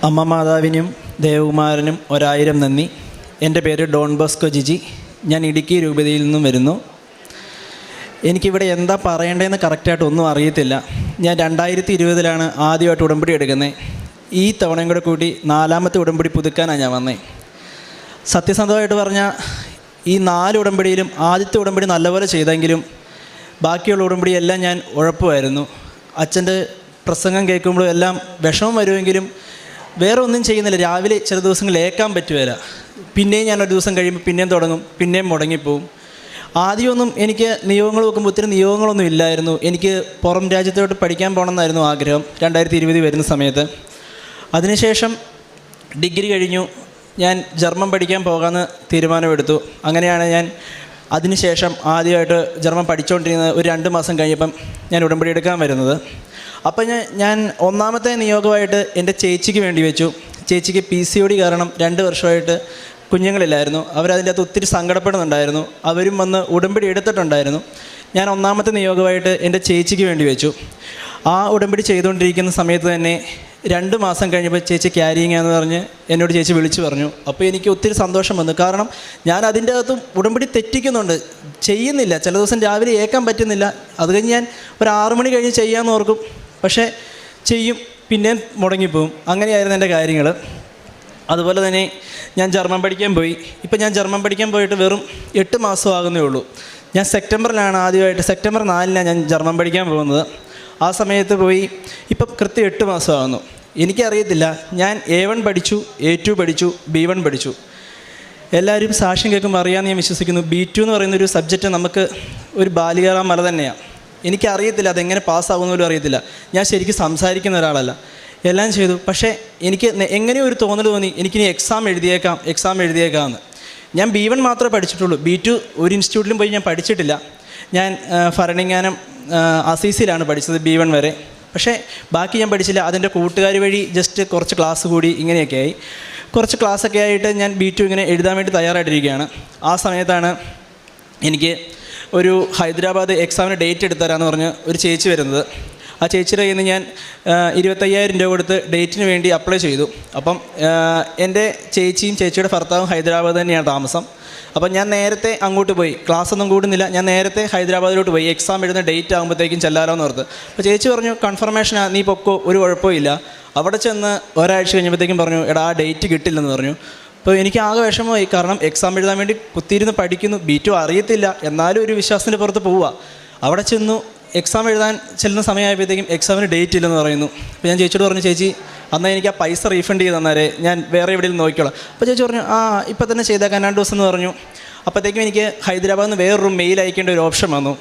അമ്മ മാതാവിനും ദേവകുമാരനും 1000 നന്ദി. എൻ്റെ പേര് ഡോൺ ബോസ്കോ ജിജി. ഞാൻ ഇടുക്കി രൂപതയിൽ നിന്നും വരുന്നു. എനിക്കിവിടെ എന്താ പറയേണ്ടതെന്ന് കറക്റ്റായിട്ട് ഒന്നും അറിയത്തില്ല. ഞാൻ 2020 ആദ്യമായിട്ട് ഉടമ്പടി എടുക്കുന്നത്. ഈ തവണയും കൂടെ കൂടി 4ാമത്തെ ഉടമ്പടി പുതുക്കാനാണ് ഞാൻ വന്നത്. സത്യസന്ധമായിട്ട് പറഞ്ഞാൽ ഈ 4 ഉടമ്പടിയിലും ആദ്യത്തെ ഉടമ്പടി നല്ലപോലെ ചെയ്തെങ്കിലും ബാക്കിയുള്ള ഉടമ്പടിയെല്ലാം ഞാൻ ഉഴപ്പുമായിരുന്നു. അച്ഛൻ്റെ പ്രസംഗം കേൾക്കുമ്പോഴും എല്ലാം വിഷമം വരുമെങ്കിലും വേറെ ഒന്നും ചെയ്യുന്നില്ല. രാവിലെ ചില ദിവസങ്ങളിൽ ഏൽക്കാൻ പറ്റുകയില്ല. പിന്നെയും ഞാനൊരു ദിവസം കഴിയുമ്പോൾ പിന്നെയും തുടങ്ങും, പിന്നെയും മുടങ്ങിപ്പോവും. ആദ്യമൊന്നും എനിക്ക് നിയോഗങ്ങൾ നോക്കുമ്പോൾ ഒത്തിരി നിയോഗങ്ങളൊന്നും ഇല്ലായിരുന്നു. എനിക്ക് പുറം രാജ്യത്തോട്ട് പഠിക്കാൻ പോകണമെന്നായിരുന്നു ആഗ്രഹം 2020 വരുന്ന സമയത്ത്. അതിനുശേഷം ഡിഗ്രി കഴിഞ്ഞു. ഞാൻ ജർമ്മൻ പഠിക്കാൻ പോകാമെന്ന് തീരുമാനമെടുത്തു. അങ്ങനെയാണ് ഞാൻ അതിനുശേഷം ആദ്യമായിട്ട് ജർമ്മൻ പഠിച്ചുകൊണ്ടിരുന്നത്. ഒരു 2 മാസം കഴിഞ്ഞപ്പം ഞാൻ ഉടമ്പടി എടുക്കാൻ വരുന്നത്. അപ്പം ഞാൻ 1ാമത്തെ നിയോഗമായിട്ട് എൻ്റെ ചേച്ചിക്ക് വേണ്ടി വെച്ചു. ചേച്ചിക്ക് PCOD കാരണം 2 വർഷമായിട്ട് കുഞ്ഞുങ്ങളില്ലായിരുന്നു. അവരതിൻ്റെ അകത്ത് ഒത്തിരി സങ്കടപ്പെടുന്നുണ്ടായിരുന്നു. അവരും വന്ന് ഉടമ്പടി എടുത്തിട്ടുണ്ടായിരുന്നു. ഞാൻ 1ാമത്തെ നിയോഗമായിട്ട് എൻ്റെ ചേച്ചിക്ക് വേണ്ടി വെച്ചു. ആ ഉടമ്പടി ചെയ്തുകൊണ്ടിരിക്കുന്ന സമയത്ത് തന്നെ 2 മാസം കഴിഞ്ഞപ്പോൾ ചേച്ചി ക്യാരിയിങ് എന്ന് പറഞ്ഞ് എന്നോട് ചേച്ചി വിളിച്ചു പറഞ്ഞു. അപ്പോൾ എനിക്ക് ഒത്തിരി സന്തോഷം വന്നു. കാരണം ഞാൻ അതിൻ്റെ അകത്തും ഉടമ്പടി തെറ്റിക്കുന്നുണ്ട്, ചെയ്യുന്നില്ല. ചില ദിവസം രാവിലെ ഏൽക്കാൻ പറ്റുന്നില്ല. അത് കഴിഞ്ഞ് ഞാൻ ഒരു 6 മണി കഴിഞ്ഞ് ചെയ്യാമെന്ന് ഓർക്കും, പക്ഷേ ചെയ്യും, പിന്നെ മുടങ്ങിപ്പോവും. അങ്ങനെയായിരുന്നു എൻ്റെ കാര്യങ്ങൾ. അതുപോലെ തന്നെ ഞാൻ ജർമ്മൻ പഠിക്കാൻ പോയി. ഇപ്പം ഞാൻ ജർമ്മൻ പഠിക്കാൻ പോയിട്ട് വെറും 8 മാസം ആകുന്നേ ഉള്ളൂ. ഞാൻ സെപ്റ്റംബറിലാണ് ആദ്യമായിട്ട്, സെപ്റ്റംബർ 4 ഞാൻ ജർമ്മൻ പഠിക്കാൻ പോകുന്നത്. ആ സമയത്ത് പോയി ഇപ്പം കൃത്യം 8 മാസമാകുന്നു. എനിക്കറിയത്തില്ല. ഞാൻ A1 പഠിച്ചു, A2 പഠിച്ചു, B1 പഠിച്ചു. എല്ലാവരും സാക്ഷ്യം കേൾക്കുമ്പോൾ അറിയാമെന്ന് ഞാൻ വിശ്വസിക്കുന്നു. B2 എന്ന് പറയുന്നൊരു സബ്ജക്റ്റ് നമുക്ക് ഒരു ബാലികേറാം മല തന്നെയാണ്. എനിക്കറിയത്തില്ല അതെങ്ങനെ പാസ്സാകുന്ന പോലും അറിയത്തില്ല. ഞാൻ ശരിക്കും സംസാരിക്കുന്ന ഒരാളല്ല. എല്ലാം ചെയ്തു. പക്ഷേ എനിക്ക് എങ്ങനെയോ ഒരു തോന്നൽ തോന്നി, എനിക്കിനി എക്സാം എഴുതിയേക്കാമെന്ന്. ഞാൻ B1 മാത്രമേ പഠിച്ചിട്ടുള്ളൂ. B2 ഒരു ഇൻസ്റ്റിറ്റ്യൂട്ടിലും പോയി ഞാൻ പഠിച്ചിട്ടില്ല. ഞാൻ ഭരണങ്ങാനം അസീസിലാണ് പഠിച്ചത് B1 വരെ. പക്ഷേ ബാക്കി ഞാൻ പഠിച്ചില്ല. അതിൻ്റെ കൂട്ടുകാർ വഴി ജസ്റ്റ് കുറച്ച് ക്ലാസ് കൂടി ഇങ്ങനെയൊക്കെ ആയി. കുറച്ച് ക്ലാസ്സൊക്കെ ആയിട്ട് ഞാൻ B2 ഇങ്ങനെ എഴുതാൻ വേണ്ടി തയ്യാറായിട്ടിരിക്കുകയാണ്. ആ സമയത്താണ് എനിക്ക് ഒരു ഹൈദരാബാദ് എക്സാമിന് ഡേറ്റ് എടുത്തരാമെന്ന് പറഞ്ഞ് ഒരു ചേച്ചി വരുന്നത്. ആ ചേച്ചിയുടെ കയ്യിൽ നിന്ന് ഞാൻ 25,000 രൂപ കൊടുത്ത് ഡേറ്റിന് വേണ്ടി അപ്ലൈ ചെയ്തു. അപ്പം എൻ്റെ ചേച്ചിയും ചേച്ചിയുടെ ഭർത്താവും ഹൈദരാബാദ് തന്നെയാണ് താമസം. അപ്പം ഞാൻ നേരത്തെ അങ്ങോട്ട് പോയി. ക്ലാസ്സൊന്നും കൂടുന്നില്ല. ഞാൻ നേരത്തെ ഹൈദരാബാദിലോട്ട് പോയി. എക്സാം എഴുതുന്ന ഡേറ്റ് ആകുമ്പോഴത്തേക്കും ചെല്ലാലോ എന്ന് ഓർത്ത്. അപ്പോൾ ചേച്ചി പറഞ്ഞു, കൺഫർമേഷനാണ്, നീ പൊക്കോ, ഒരു കുഴപ്പമില്ല. അവിടെ ചെന്ന് ഒരാഴ്ച കഴിഞ്ഞപ്പോഴത്തേക്കും പറഞ്ഞു, എടാ ആ ഡേറ്റ് കിട്ടില്ലെന്ന് പറഞ്ഞു. അപ്പോൾ എനിക്ക് ആകെ വിഷമമായി. കാരണം എക്സാം എഴുതാൻ വേണ്ടി കുത്തിയിരുന്ന് പഠിക്കുന്നു. B2 അറിയത്തില്ല, എന്നാലും ഒരു വിശ്വാസത്തിൻ്റെ പുറത്ത് പോവുക. അവിടെ ചെന്നു എക്സാം എഴുതാൻ ചെല്ലുന്ന സമയമായപ്പോഴത്തേക്കും എക്സാമിന് ഡേറ്റ് ഇല്ലെന്ന് പറയുന്നു. അപ്പോൾ ഞാൻ ചേച്ചിയോട് പറഞ്ഞു, ചേച്ചി എന്നാൽ എനിക്ക് ആ പൈസ റീഫണ്ട് ചെയ്ത് തന്നേരെ, ഞാൻ വേറെ എവിടെയും നോക്കിക്കോളാം. അപ്പോൾ ചേച്ചി പറഞ്ഞു, ഇപ്പം തന്നെ ചെയ്തേക്കാൻ 2 ദിവസം എന്ന് പറഞ്ഞു. അപ്പോഴത്തേക്കും എനിക്ക് ഹൈദരാബാദിൽ നിന്ന് വേറൊരു മെയിൽ അയക്കേണ്ട ഒരു ഓപ്ഷൻ വന്നു,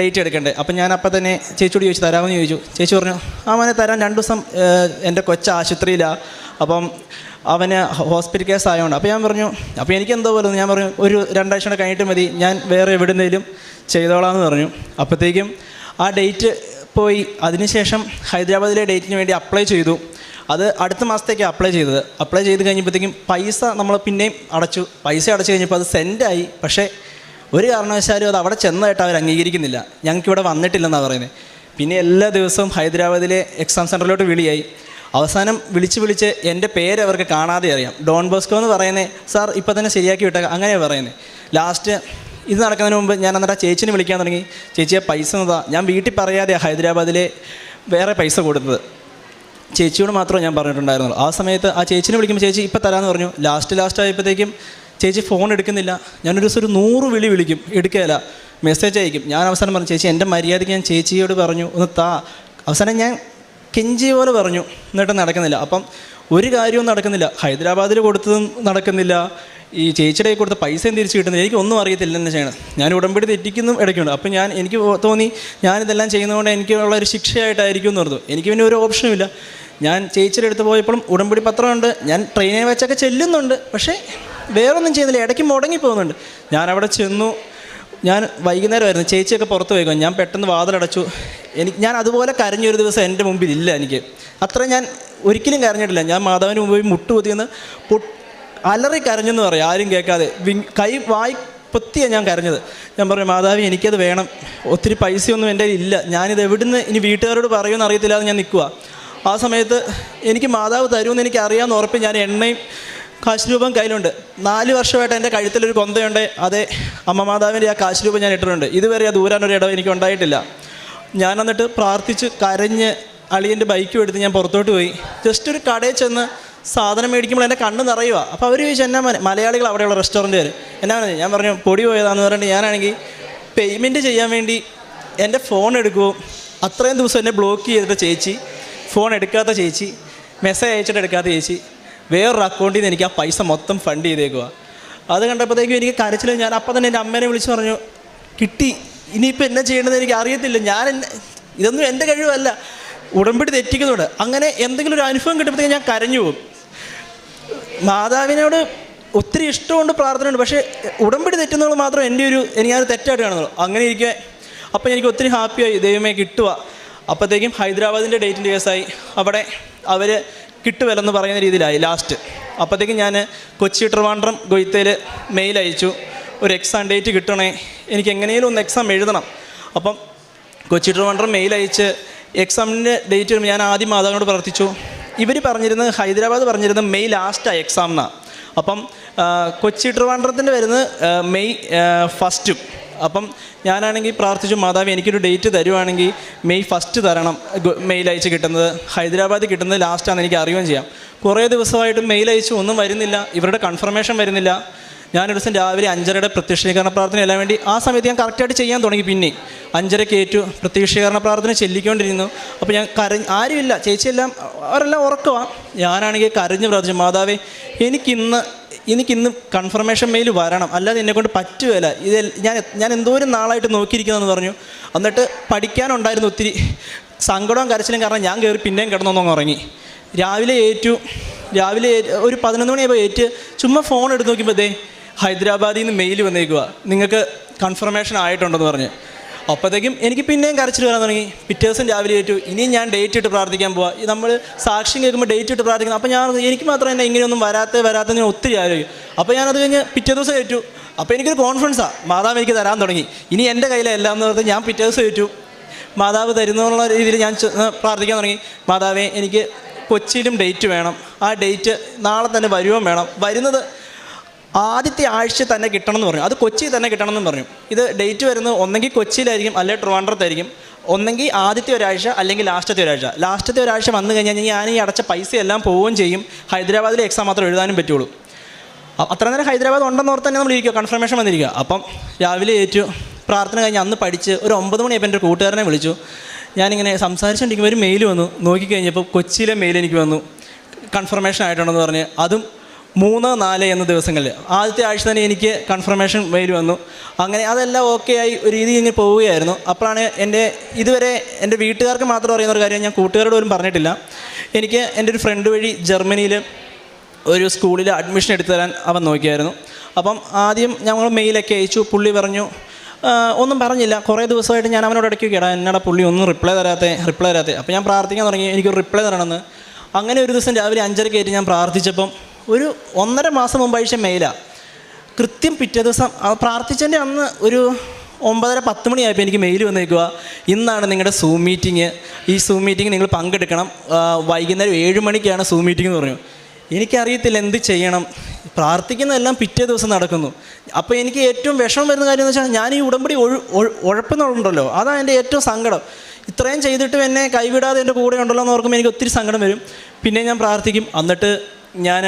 ഡേറ്റ് എടുക്കണ്ടേ. അപ്പം ഞാൻ അപ്പം തന്നെ ചേച്ചിയോട് ചോദിച്ചു, തരാമെന്ന് ചോദിച്ചു. ചേച്ചി പറഞ്ഞു, മോനെ തരാൻ 2 ദിവസം എൻ്റെ കൊച്ച ആശുപത്രിയിലാണ്, അപ്പം അവന് ഹോസ്പിറ്റൽ കേസ് ആയതുകൊണ്ട്. അപ്പോൾ ഞാൻ പറഞ്ഞു, അപ്പോൾ എനിക്ക് എന്തോ പോലെ ഞാൻ പറഞ്ഞു, ഒരു 2 ആഴ്ച കൂടെ കഴിഞ്ഞിട്ട് മതി, ഞാൻ വേറെ എവിടുന്നേലും ചെയ്തോളാമെന്ന് പറഞ്ഞു. അപ്പോഴത്തേക്കും ആ ഡേറ്റ് പോയി. അതിനുശേഷം ഹൈദരാബാദിലെ ഡേറ്റിന് വേണ്ടി അപ്ലൈ ചെയ്തു. അത് അടുത്ത മാസത്തേക്കാണ് അപ്ലൈ ചെയ്തത്. അപ്ലൈ ചെയ്ത് കഴിഞ്ഞപ്പോഴത്തേക്കും പൈസ നമ്മൾ പിന്നെയും അടച്ചു. പൈസ അടച്ചു കഴിഞ്ഞപ്പോൾ അത് സെൻഡായി. പക്ഷേ ഒരു കാരണവശാലും അത് അവിടെ ചെന്നതായിട്ട് അവർ അംഗീകരിക്കുന്നില്ല. ഞങ്ങൾക്കിവിടെ വന്നിട്ടില്ലെന്നാണ് പറയുന്നത്. പിന്നെ എല്ലാ ദിവസവും ഹൈദരാബാദിലെ എക്സാം സെൻറ്ററിലോട്ട് വിളിയായി. അവസാനം വിളിച്ച് എൻ്റെ പേര് അവർക്ക് കാണാതെ അറിയാം. ഡോൺ ബോസ്കോ എന്ന് പറയുന്നത്, സാർ ഇപ്പം തന്നെ ശരിയാക്കി വിട്ടേക്കാം, അങ്ങനെയാണ് പറയുന്നത്. ലാസ്റ്റ് ഇത് നടക്കുന്നതിന് മുമ്പ് ഞാൻ എന്നിട്ട് ആ ചേച്ചിനെ വിളിക്കാൻ തുടങ്ങി. ചേച്ചിയെ പൈസ എന്നതാ, ഞാൻ വീട്ടിൽ പറയാതെയാണ് ഹൈദരാബാദിലെ വേറെ പൈസ കൊടുത്തത്. ചേച്ചിയോട് മാത്രമേ ഞാൻ പറഞ്ഞിട്ടുണ്ടായിരുന്നുള്ളൂ. ആ സമയത്ത് ആ ചേച്ചിനെ വിളിക്കുമ്പോൾ ചേച്ചി ഇപ്പം തരാമെന്ന് പറഞ്ഞു. ലാസ്റ്റ് ആയപ്പോഴത്തേക്കും ചേച്ചി ഫോൺ എടുക്കുന്നില്ല. ഞാനൊരു ദിവസം ഒരു 100 വിളി വിളിക്കും, എടുക്കുകയില്ല. മെസ്സേജ് അയക്കും. ഞാൻ അവസാനം പറഞ്ഞു, ചേച്ചി എൻ്റെ മര്യാദയ്ക്ക് ഞാൻ ചേച്ചിയോട് പറഞ്ഞു ഒന്ന് താ. അവസാനം ഞാൻ കെഞ്ചി പോലെ പറഞ്ഞു, എന്നിട്ട് നടക്കുന്നില്ല. അപ്പം ഒരു കാര്യവും നടക്കുന്നില്ല. ഹൈദരാബാദിൽ കൊടുത്തതും നടക്കുന്നില്ല, ഈ ചേച്ചിയുടെ കൊടുത്ത പൈസയും തിരിച്ച് കിട്ടുന്നില്ല. എനിക്കൊന്നും അറിയത്തില്ല എന്ന് ചെയ്യണം. ഞാൻ ഉടമ്പടി തെറ്റിക്കുന്നു ഇടയ്ക്കുണ്ട്. അപ്പം എനിക്ക് തോന്നി ഞാനിതെല്ലാം ചെയ്യുന്നതുകൊണ്ട് എനിക്കുള്ള ഒരു ശിക്ഷയായിട്ടായിരിക്കും എന്ന് പറഞ്ഞു. എനിക്ക് പിന്നെ ഒരു ഓപ്ഷനും ഇല്ല. ഞാൻ ചേച്ചിയുടെ അടുത്ത് പോയപ്പോഴും ഉടമ്പടി പത്രമുണ്ട്, ഞാൻ ട്രെയിനെ വെച്ചൊക്കെ ചെല്ലുന്നുണ്ട്, പക്ഷേ വേറൊന്നും ചെയ്യുന്നില്ല, ഇടയ്ക്ക് മുടങ്ങി പോകുന്നുണ്ട്. ഞാനവിടെ ചെന്നു. ഞാൻ വൈകുന്നേരമായിരുന്നു, ചേച്ചിയൊക്കെ പുറത്ത് പോയിക്കോ. ഞാൻ പെട്ടെന്ന് വാതിലടച്ചു. ഞാൻ അതുപോലെ കരഞ്ഞൊരു ദിവസം എൻ്റെ മുമ്പിലില്ല. എനിക്ക് അത്ര ഞാൻ ഒരിക്കലും കരഞ്ഞിട്ടില്ല. ഞാൻ മാതാവിന് മുമ്പിൽ മുട്ടുകുത്തിയെന്ന് അലറി കരഞ്ഞെന്ന് പറയും, ആരും കേൾക്കാതെ. വായി പൊത്തിയാണ് ഞാൻ കരഞ്ഞത്. ഞാൻ പറഞ്ഞു, മാതാവി എനിക്കത് വേണം, ഒത്തിരി പൈസയൊന്നും എൻ്റെ ഇല്ല, ഞാനിത് എവിടുന്ന് ഇനി വീട്ടുകാരോട് പറയുമെന്ന് അറിയത്തില്ലാതെ ഞാൻ നിൽക്കുക. ആ സമയത്ത് എനിക്ക് മാതാവ് തരുമെന്ന് എനിക്ക് അറിയാമെന്ന് ഉറപ്പ് ഞാൻ എണ്ണയും കാശ് രൂപം കയ്യിലുണ്ട്. 4 വർഷമായിട്ട് എൻ്റെ കഴുത്തിലൊരു കൊന്തയുണ്ട്. അതേ അമ്മ മാതാവിൻ്റെ ആ കാശ് രൂപം ഞാൻ ഇട്ടിട്ടുണ്ട്. ഇതുവരെ അത് ദൂരാനൊരു ഇടം എനിക്ക് ഉണ്ടായിട്ടില്ല. ഞാൻ എന്നിട്ട് പ്രാർത്ഥിച്ച് കരഞ്ഞ് അളിയൻ്റെ ബൈക്കും എടുത്ത് ഞാൻ പുറത്തോട്ട് പോയി. ജസ്റ്റ് ഒരു കടയിൽ ചെന്ന് സാധനം മേടിക്കുമ്പോൾ എൻ്റെ കണ്ണ് നിറയുക. അപ്പോൾ അവർ ചോദിച്ചു എന്നാ മലയാളികൾ അവിടെയുള്ള റെസ്റ്റോറൻറ്റുകാർ എന്നാ പറഞ്ഞു. ഞാൻ പറഞ്ഞു പൊടി പോയതാന്ന് പറഞ്ഞിട്ട് ഞാനാണെങ്കിൽ പേയ്മെൻറ്റ് ചെയ്യാൻ വേണ്ടി എൻ്റെ ഫോൺ എടുക്കുമോ. അത്രയും ദിവസം എന്നെ ബ്ലോക്ക് ചെയ്തിട്ട് ചേച്ചി, ഫോൺ എടുക്കാത്ത ചേച്ചി, മെസ്സേജ് അയച്ചിട്ട് എടുക്കാത്ത ചേച്ചി, വേറൊരു അക്കൗണ്ടിൽ നിന്ന് എനിക്ക് ആ പൈസ മൊത്തം ഫണ്ട് ചെയ്തേക്കുക. അത് കണ്ടപ്പോഴത്തേക്കും എനിക്ക് കരച്ചിൽ. ഞാൻ അപ്പം തന്നെ എൻ്റെ അമ്മേനെ വിളിച്ച് പറഞ്ഞു കിട്ടി, ഇനിയിപ്പോൾ എന്നാ ചെയ്യേണ്ടതെന്ന് എനിക്ക് അറിയത്തില്ല. ഇതൊന്നും എൻ്റെ കഴിവല്ല, ഉടമ്പടി തെറ്റിക്കുന്നുണ്ട്. അങ്ങനെ എന്തെങ്കിലും ഒരു അനുഭവം കിട്ടുമ്പോഴത്തേക്കും ഞാൻ കരഞ്ഞു പോകും. മാതാവിനോട് ഒത്തിരി ഇഷ്ടമുണ്ട്, പ്രാർത്ഥനയുണ്ട്. പക്ഷേ ഉടമ്പടി തെറ്റുന്നത് മാത്രം ഞാനത് തെറ്റായിട്ട് കാണുന്നുള്ളൂ. അങ്ങനെ ഇരിക്കുക. അപ്പോൾ എനിക്ക് ഒത്തിരി ഹാപ്പിയായി, ദൈവമേ കിട്ടുക. അപ്പോഴത്തേക്കും ഹൈദരാബാദിൻ്റെ ഡേറ്റിൻ്റെ കേസായി. അവിടെ അവർ കിട്ടുവല്ലെന്ന് പറയുന്ന രീതിയിലായി ലാസ്റ്റ്. അപ്പോഴത്തേക്കും ഞാൻ കൊച്ചി, ട്രിവാൻഡ്രം, ഗൊയ്ത്തയിൽ മെയിൽ അയച്ചു, ഒരു എക്സാം ഡേറ്റ് കിട്ടണേ, എനിക്ക് എങ്ങനെയും ഒന്ന് എക്സാം എഴുതണം. അപ്പം കൊച്ചി, ട്രിവാൻഡ്രം മെയിൽ അയച്ച് എക്സാമിൻ്റെ ഡേറ്റ് വരുമ്പോൾ ഞാൻ ആദ്യം മാതാവിനോട് പ്രാർത്ഥിച്ചു. ഇവർ പറഞ്ഞിരുന്നത്, ഹൈദരാബാദ് പറഞ്ഞിരുന്നത് മെയ് ലാസ്റ്റാണ് എക്സാം എന്നാണ്. അപ്പം കൊച്ചി, ട്രിവാൻഡ്രത്തിൻ്റെ വരുന്നത് മെയ് 1. അപ്പം ഞാനാണെങ്കിൽ പ്രാർത്ഥിച്ചു, മാതാവ് എനിക്കൊരു ഡേറ്റ് തരുവാണെങ്കിൽ മെയ് 1 തരണം. മെയിൽ അയച്ച് കിട്ടുന്നത് ഹൈദരാബാദിൽ കിട്ടുന്നത് ലാസ്റ്റാണെന്ന് എനിക്ക് അറിയുകയും ചെയ്യാം. കുറേ ദിവസമായിട്ട് മെയിൽ അയച്ചു, ഒന്നും വരുന്നില്ല, ഇവരുടെ കൺഫർമേഷൻ വരുന്നില്ല. ഞാനൊരു ദിവസം രാവിലെ 5:30 പ്രത്യക്ഷീകരണ പ്രാർത്ഥന എല്ലാം വേണ്ടി ആ സമയത്ത് ഞാൻ കറക്റ്റായിട്ട് ചെയ്യാൻ തുടങ്ങി. പിന്നെ 5:30 ഏറ്റു പ്രത്യക്ഷീകരണ പ്രാർത്ഥന ചെല്ലിക്കൊണ്ടിരുന്നു. അപ്പോൾ ഞാൻ ആരുമില്ല, ചേച്ചിയെല്ലാം അവരെല്ലാം ഉറക്കമാണ്. ഞാനാണെങ്കിൽ കരഞ്ഞ് പ്രാർത്ഥിച്ചു, മാതാവേ എനിക്കിന്ന് കൺഫർമേഷൻ മെയിൽ വരണം, അല്ലാതെ എന്നെക്കൊണ്ട് പറ്റുകയില്ല. ഞാൻ എന്തോരം നാളായിട്ട് നോക്കിയിരിക്കുന്നതെന്ന് പറഞ്ഞു. എന്നിട്ട് പഠിക്കാനുണ്ടായിരുന്നു ഒത്തിരി സങ്കടവും കരച്ചിലും. കാരണം ഞാൻ കയറി പിന്നെയും കിടന്നൊന്നും ഉറങ്ങി. രാവിലെ ഒരു 11 മണിയായപ്പോൾ ചുമ്മാ ഫോൺ എടുത്ത് നോക്കിയപ്പോൾ ഹൈദരാബാദിൽ നിന്ന് മെയിൽ വന്നേക്കുക, നിങ്ങൾക്ക് കൺഫർമേഷൻ ആയിട്ടുണ്ടെന്ന് പറഞ്ഞ്. അപ്പോഴത്തേക്കും എനിക്ക് പിന്നെയും കരച്ചിൽ വരാൻ തുടങ്ങി. പിറ്റേ ദിവസം രാവിലെ ഇനിയും ഞാൻ ഡേറ്റ് ഇട്ട് പ്രാർത്ഥിക്കാൻ പോവാം. നമ്മൾ സാക്ഷ്യം കേൾക്കുമ്പോൾ ഡേറ്റ് ഇട്ട് പ്രാർത്ഥിക്കണം. അപ്പോൾ എനിക്ക് മാത്രം തന്നെ ഇങ്ങനെയൊന്നും വരാത്ത ഞാൻ ഒത്തിരി ആലോചിക്കും. അപ്പോൾ ഞാനത് കഴിഞ്ഞ് പിറ്റേ ദിവസം ഏറ്റു. അപ്പോൾ എനിക്കൊരു കോൺഫിഡൻസാണ്, മാതാവ് എനിക്ക് തരാൻ തുടങ്ങി. ഇനി എൻ്റെ കയ്യിലെല്ലാം എന്ന് പറഞ്ഞ് ഞാൻ പിറ്റേ ദിവസം ഏറ്റു. മാതാവ് തരുന്നുള്ള രീതിയിൽ ഞാൻ പ്രാർത്ഥിക്കാൻ തുടങ്ങി. മാതാവേ എനിക്ക് കൊച്ചിയിലും ഡേറ്റ് വേണം, ആ ഡേറ്റ് നാളെ തന്നെ വരുവാൻ വേണം. വരുന്നത് ആദ്യത്തെ ആഴ്ച തന്നെ കിട്ടണം എന്ന് പറഞ്ഞു. അത് കൊച്ചിയിൽ തന്നെ കിട്ടണം എന്ന് പറഞ്ഞു. ഇത് ഡേറ്റ് വരുന്നത് ഒന്നെങ്കിൽ കൊച്ചിയിലായിരിക്കും, അല്ലെങ്കിൽ ട്രിവാൻഡ്രത്തായിരിക്കും. ഒന്നെങ്കിൽ ആദ്യത്തെ ഒരാഴ്ച അല്ലെങ്കിൽ ലാസ്റ്റത്തെ ഒരാഴ്ച വന്നു കഴിഞ്ഞാൽ ഞാൻ ഈ അടച്ച പൈസ എല്ലാം പോവുകയും ചെയ്യും. ഹൈദരാബാദിലെ എക്സാം മാത്രം എഴുതാനും പറ്റുള്ളൂ. അത്ര നേരം ഹൈദരാബാദ് ഉണ്ടെന്ന് ഓർത്ത് തന്നെ നമ്മൾ ഇരിക്കുക, കൺഫർമേഷൻ വന്നിരിക്കുക. അപ്പം രാവിലെ പ്രാർത്ഥന കഴിഞ്ഞ് അന്ന് പഠിച്ച് ഒരു 9 മണിയായപ്പോൾ എൻ്റെ കൂട്ടുകാരനെ വിളിച്ചു. ഞാനിങ്ങനെ സംസാരിച്ചുകൊണ്ടിരിക്കുമ്പോൾ ഒരു മെയിൽ വന്നു. നോക്കിക്കഴിഞ്ഞപ്പോൾ കൊച്ചിയിലെ മെയിൽ എനിക്ക് വന്നു, കൺഫർമേഷൻ ആയിട്ടുണ്ടെന്ന് പറഞ്ഞ്. അതും 3, 4 എന്ന ദിവസങ്ങളിൽ ആദ്യത്തെ ആഴ്ച തന്നെ എനിക്ക് കൺഫർമേഷൻ മെയിൽ വന്നു. അങ്ങനെ അതെല്ലാം ഓക്കെ ആയി ഒരു രീതി ഇങ്ങനെ പോവുകയായിരുന്നു. അപ്പോഴാണ് ഇതുവരെ എൻ്റെ വീട്ടുകാർക്ക് മാത്രം അറിയുന്ന ഒരു കാര്യം ഞാൻ കൂട്ടുകാരോട് പോലും പറഞ്ഞിട്ടില്ല. എനിക്ക് എൻ്റെ ഒരു ഫ്രണ്ട് വഴി ജർമ്മനിയിൽ ഒരു സ്കൂളിൽ അഡ്മിഷൻ എടുത്തു തരാൻ അവൻ നോക്കിയായിരുന്നു. അപ്പം ആദ്യം ഞങ്ങൾ മെയിലൊക്കെ അയച്ചു. പുള്ളി പറഞ്ഞു, ഒന്നും പറഞ്ഞില്ല. കുറേ ദിവസമായിട്ട് ഞാൻ അവനോട് ഇടയ്ക്കൊക്കെടാ എന്നടാ പുള്ളി ഒന്നും റിപ്ലൈ തരാത്തേ. അപ്പോൾ ഞാൻ പ്രാർത്ഥിക്കാൻ തുടങ്ങി, എനിക്കൊരു റിപ്ലൈ തരണമെന്ന്. അങ്ങനെ ഒരു ദിവസം രാവിലെ 5:30 ഞാൻ പ്രാർത്ഥിച്ചപ്പം ഒരു 1.5 മാസം മുമ്പ് അയച്ച മെയിലാണ്. കൃത്യം പിറ്റേ ദിവസം പ്രാർത്ഥിച്ചതിൻ്റെ അന്ന് ഒരു 9:30-10 മണിയായപ്പോൾ എനിക്ക് മെയിൽ വന്നേക്കുക, ഇന്നാണ് നിങ്ങളുടെ സൂം മീറ്റിംഗ്, ഈ സൂം മീറ്റിംഗ് നിങ്ങൾ പങ്കെടുക്കണം, വൈകുന്നേരം 7 മണിക്കാണ് സൂം മീറ്റിംഗ് എന്ന് പറഞ്ഞു. എനിക്കറിയത്തില്ല എന്ത് ചെയ്യണം. പ്രാർത്ഥിക്കുന്നതെല്ലാം പിറ്റേ ദിവസം നടക്കുന്നു. അപ്പോൾ എനിക്ക് ഏറ്റവും വിഷമം വരുന്ന കാര്യം എന്ന് വെച്ചാൽ ഞാൻ ഈ ഉടമ്പടി ഉഴപ്പുന്നുണ്ടല്ലോ, അതാണ് എൻ്റെ ഏറ്റവും സങ്കടം. ഇത്രയും ചെയ്തിട്ടും എന്നെ കൈവിടാതെ എൻ്റെ കൂടെ ഉണ്ടല്ലോ എന്ന് ഓർക്കുമ്പോൾ എനിക്ക് ഒത്തിരി സങ്കടം വരും. പിന്നെ ഞാൻ പ്രാർത്ഥിക്കും. എന്നിട്ട് ഞാൻ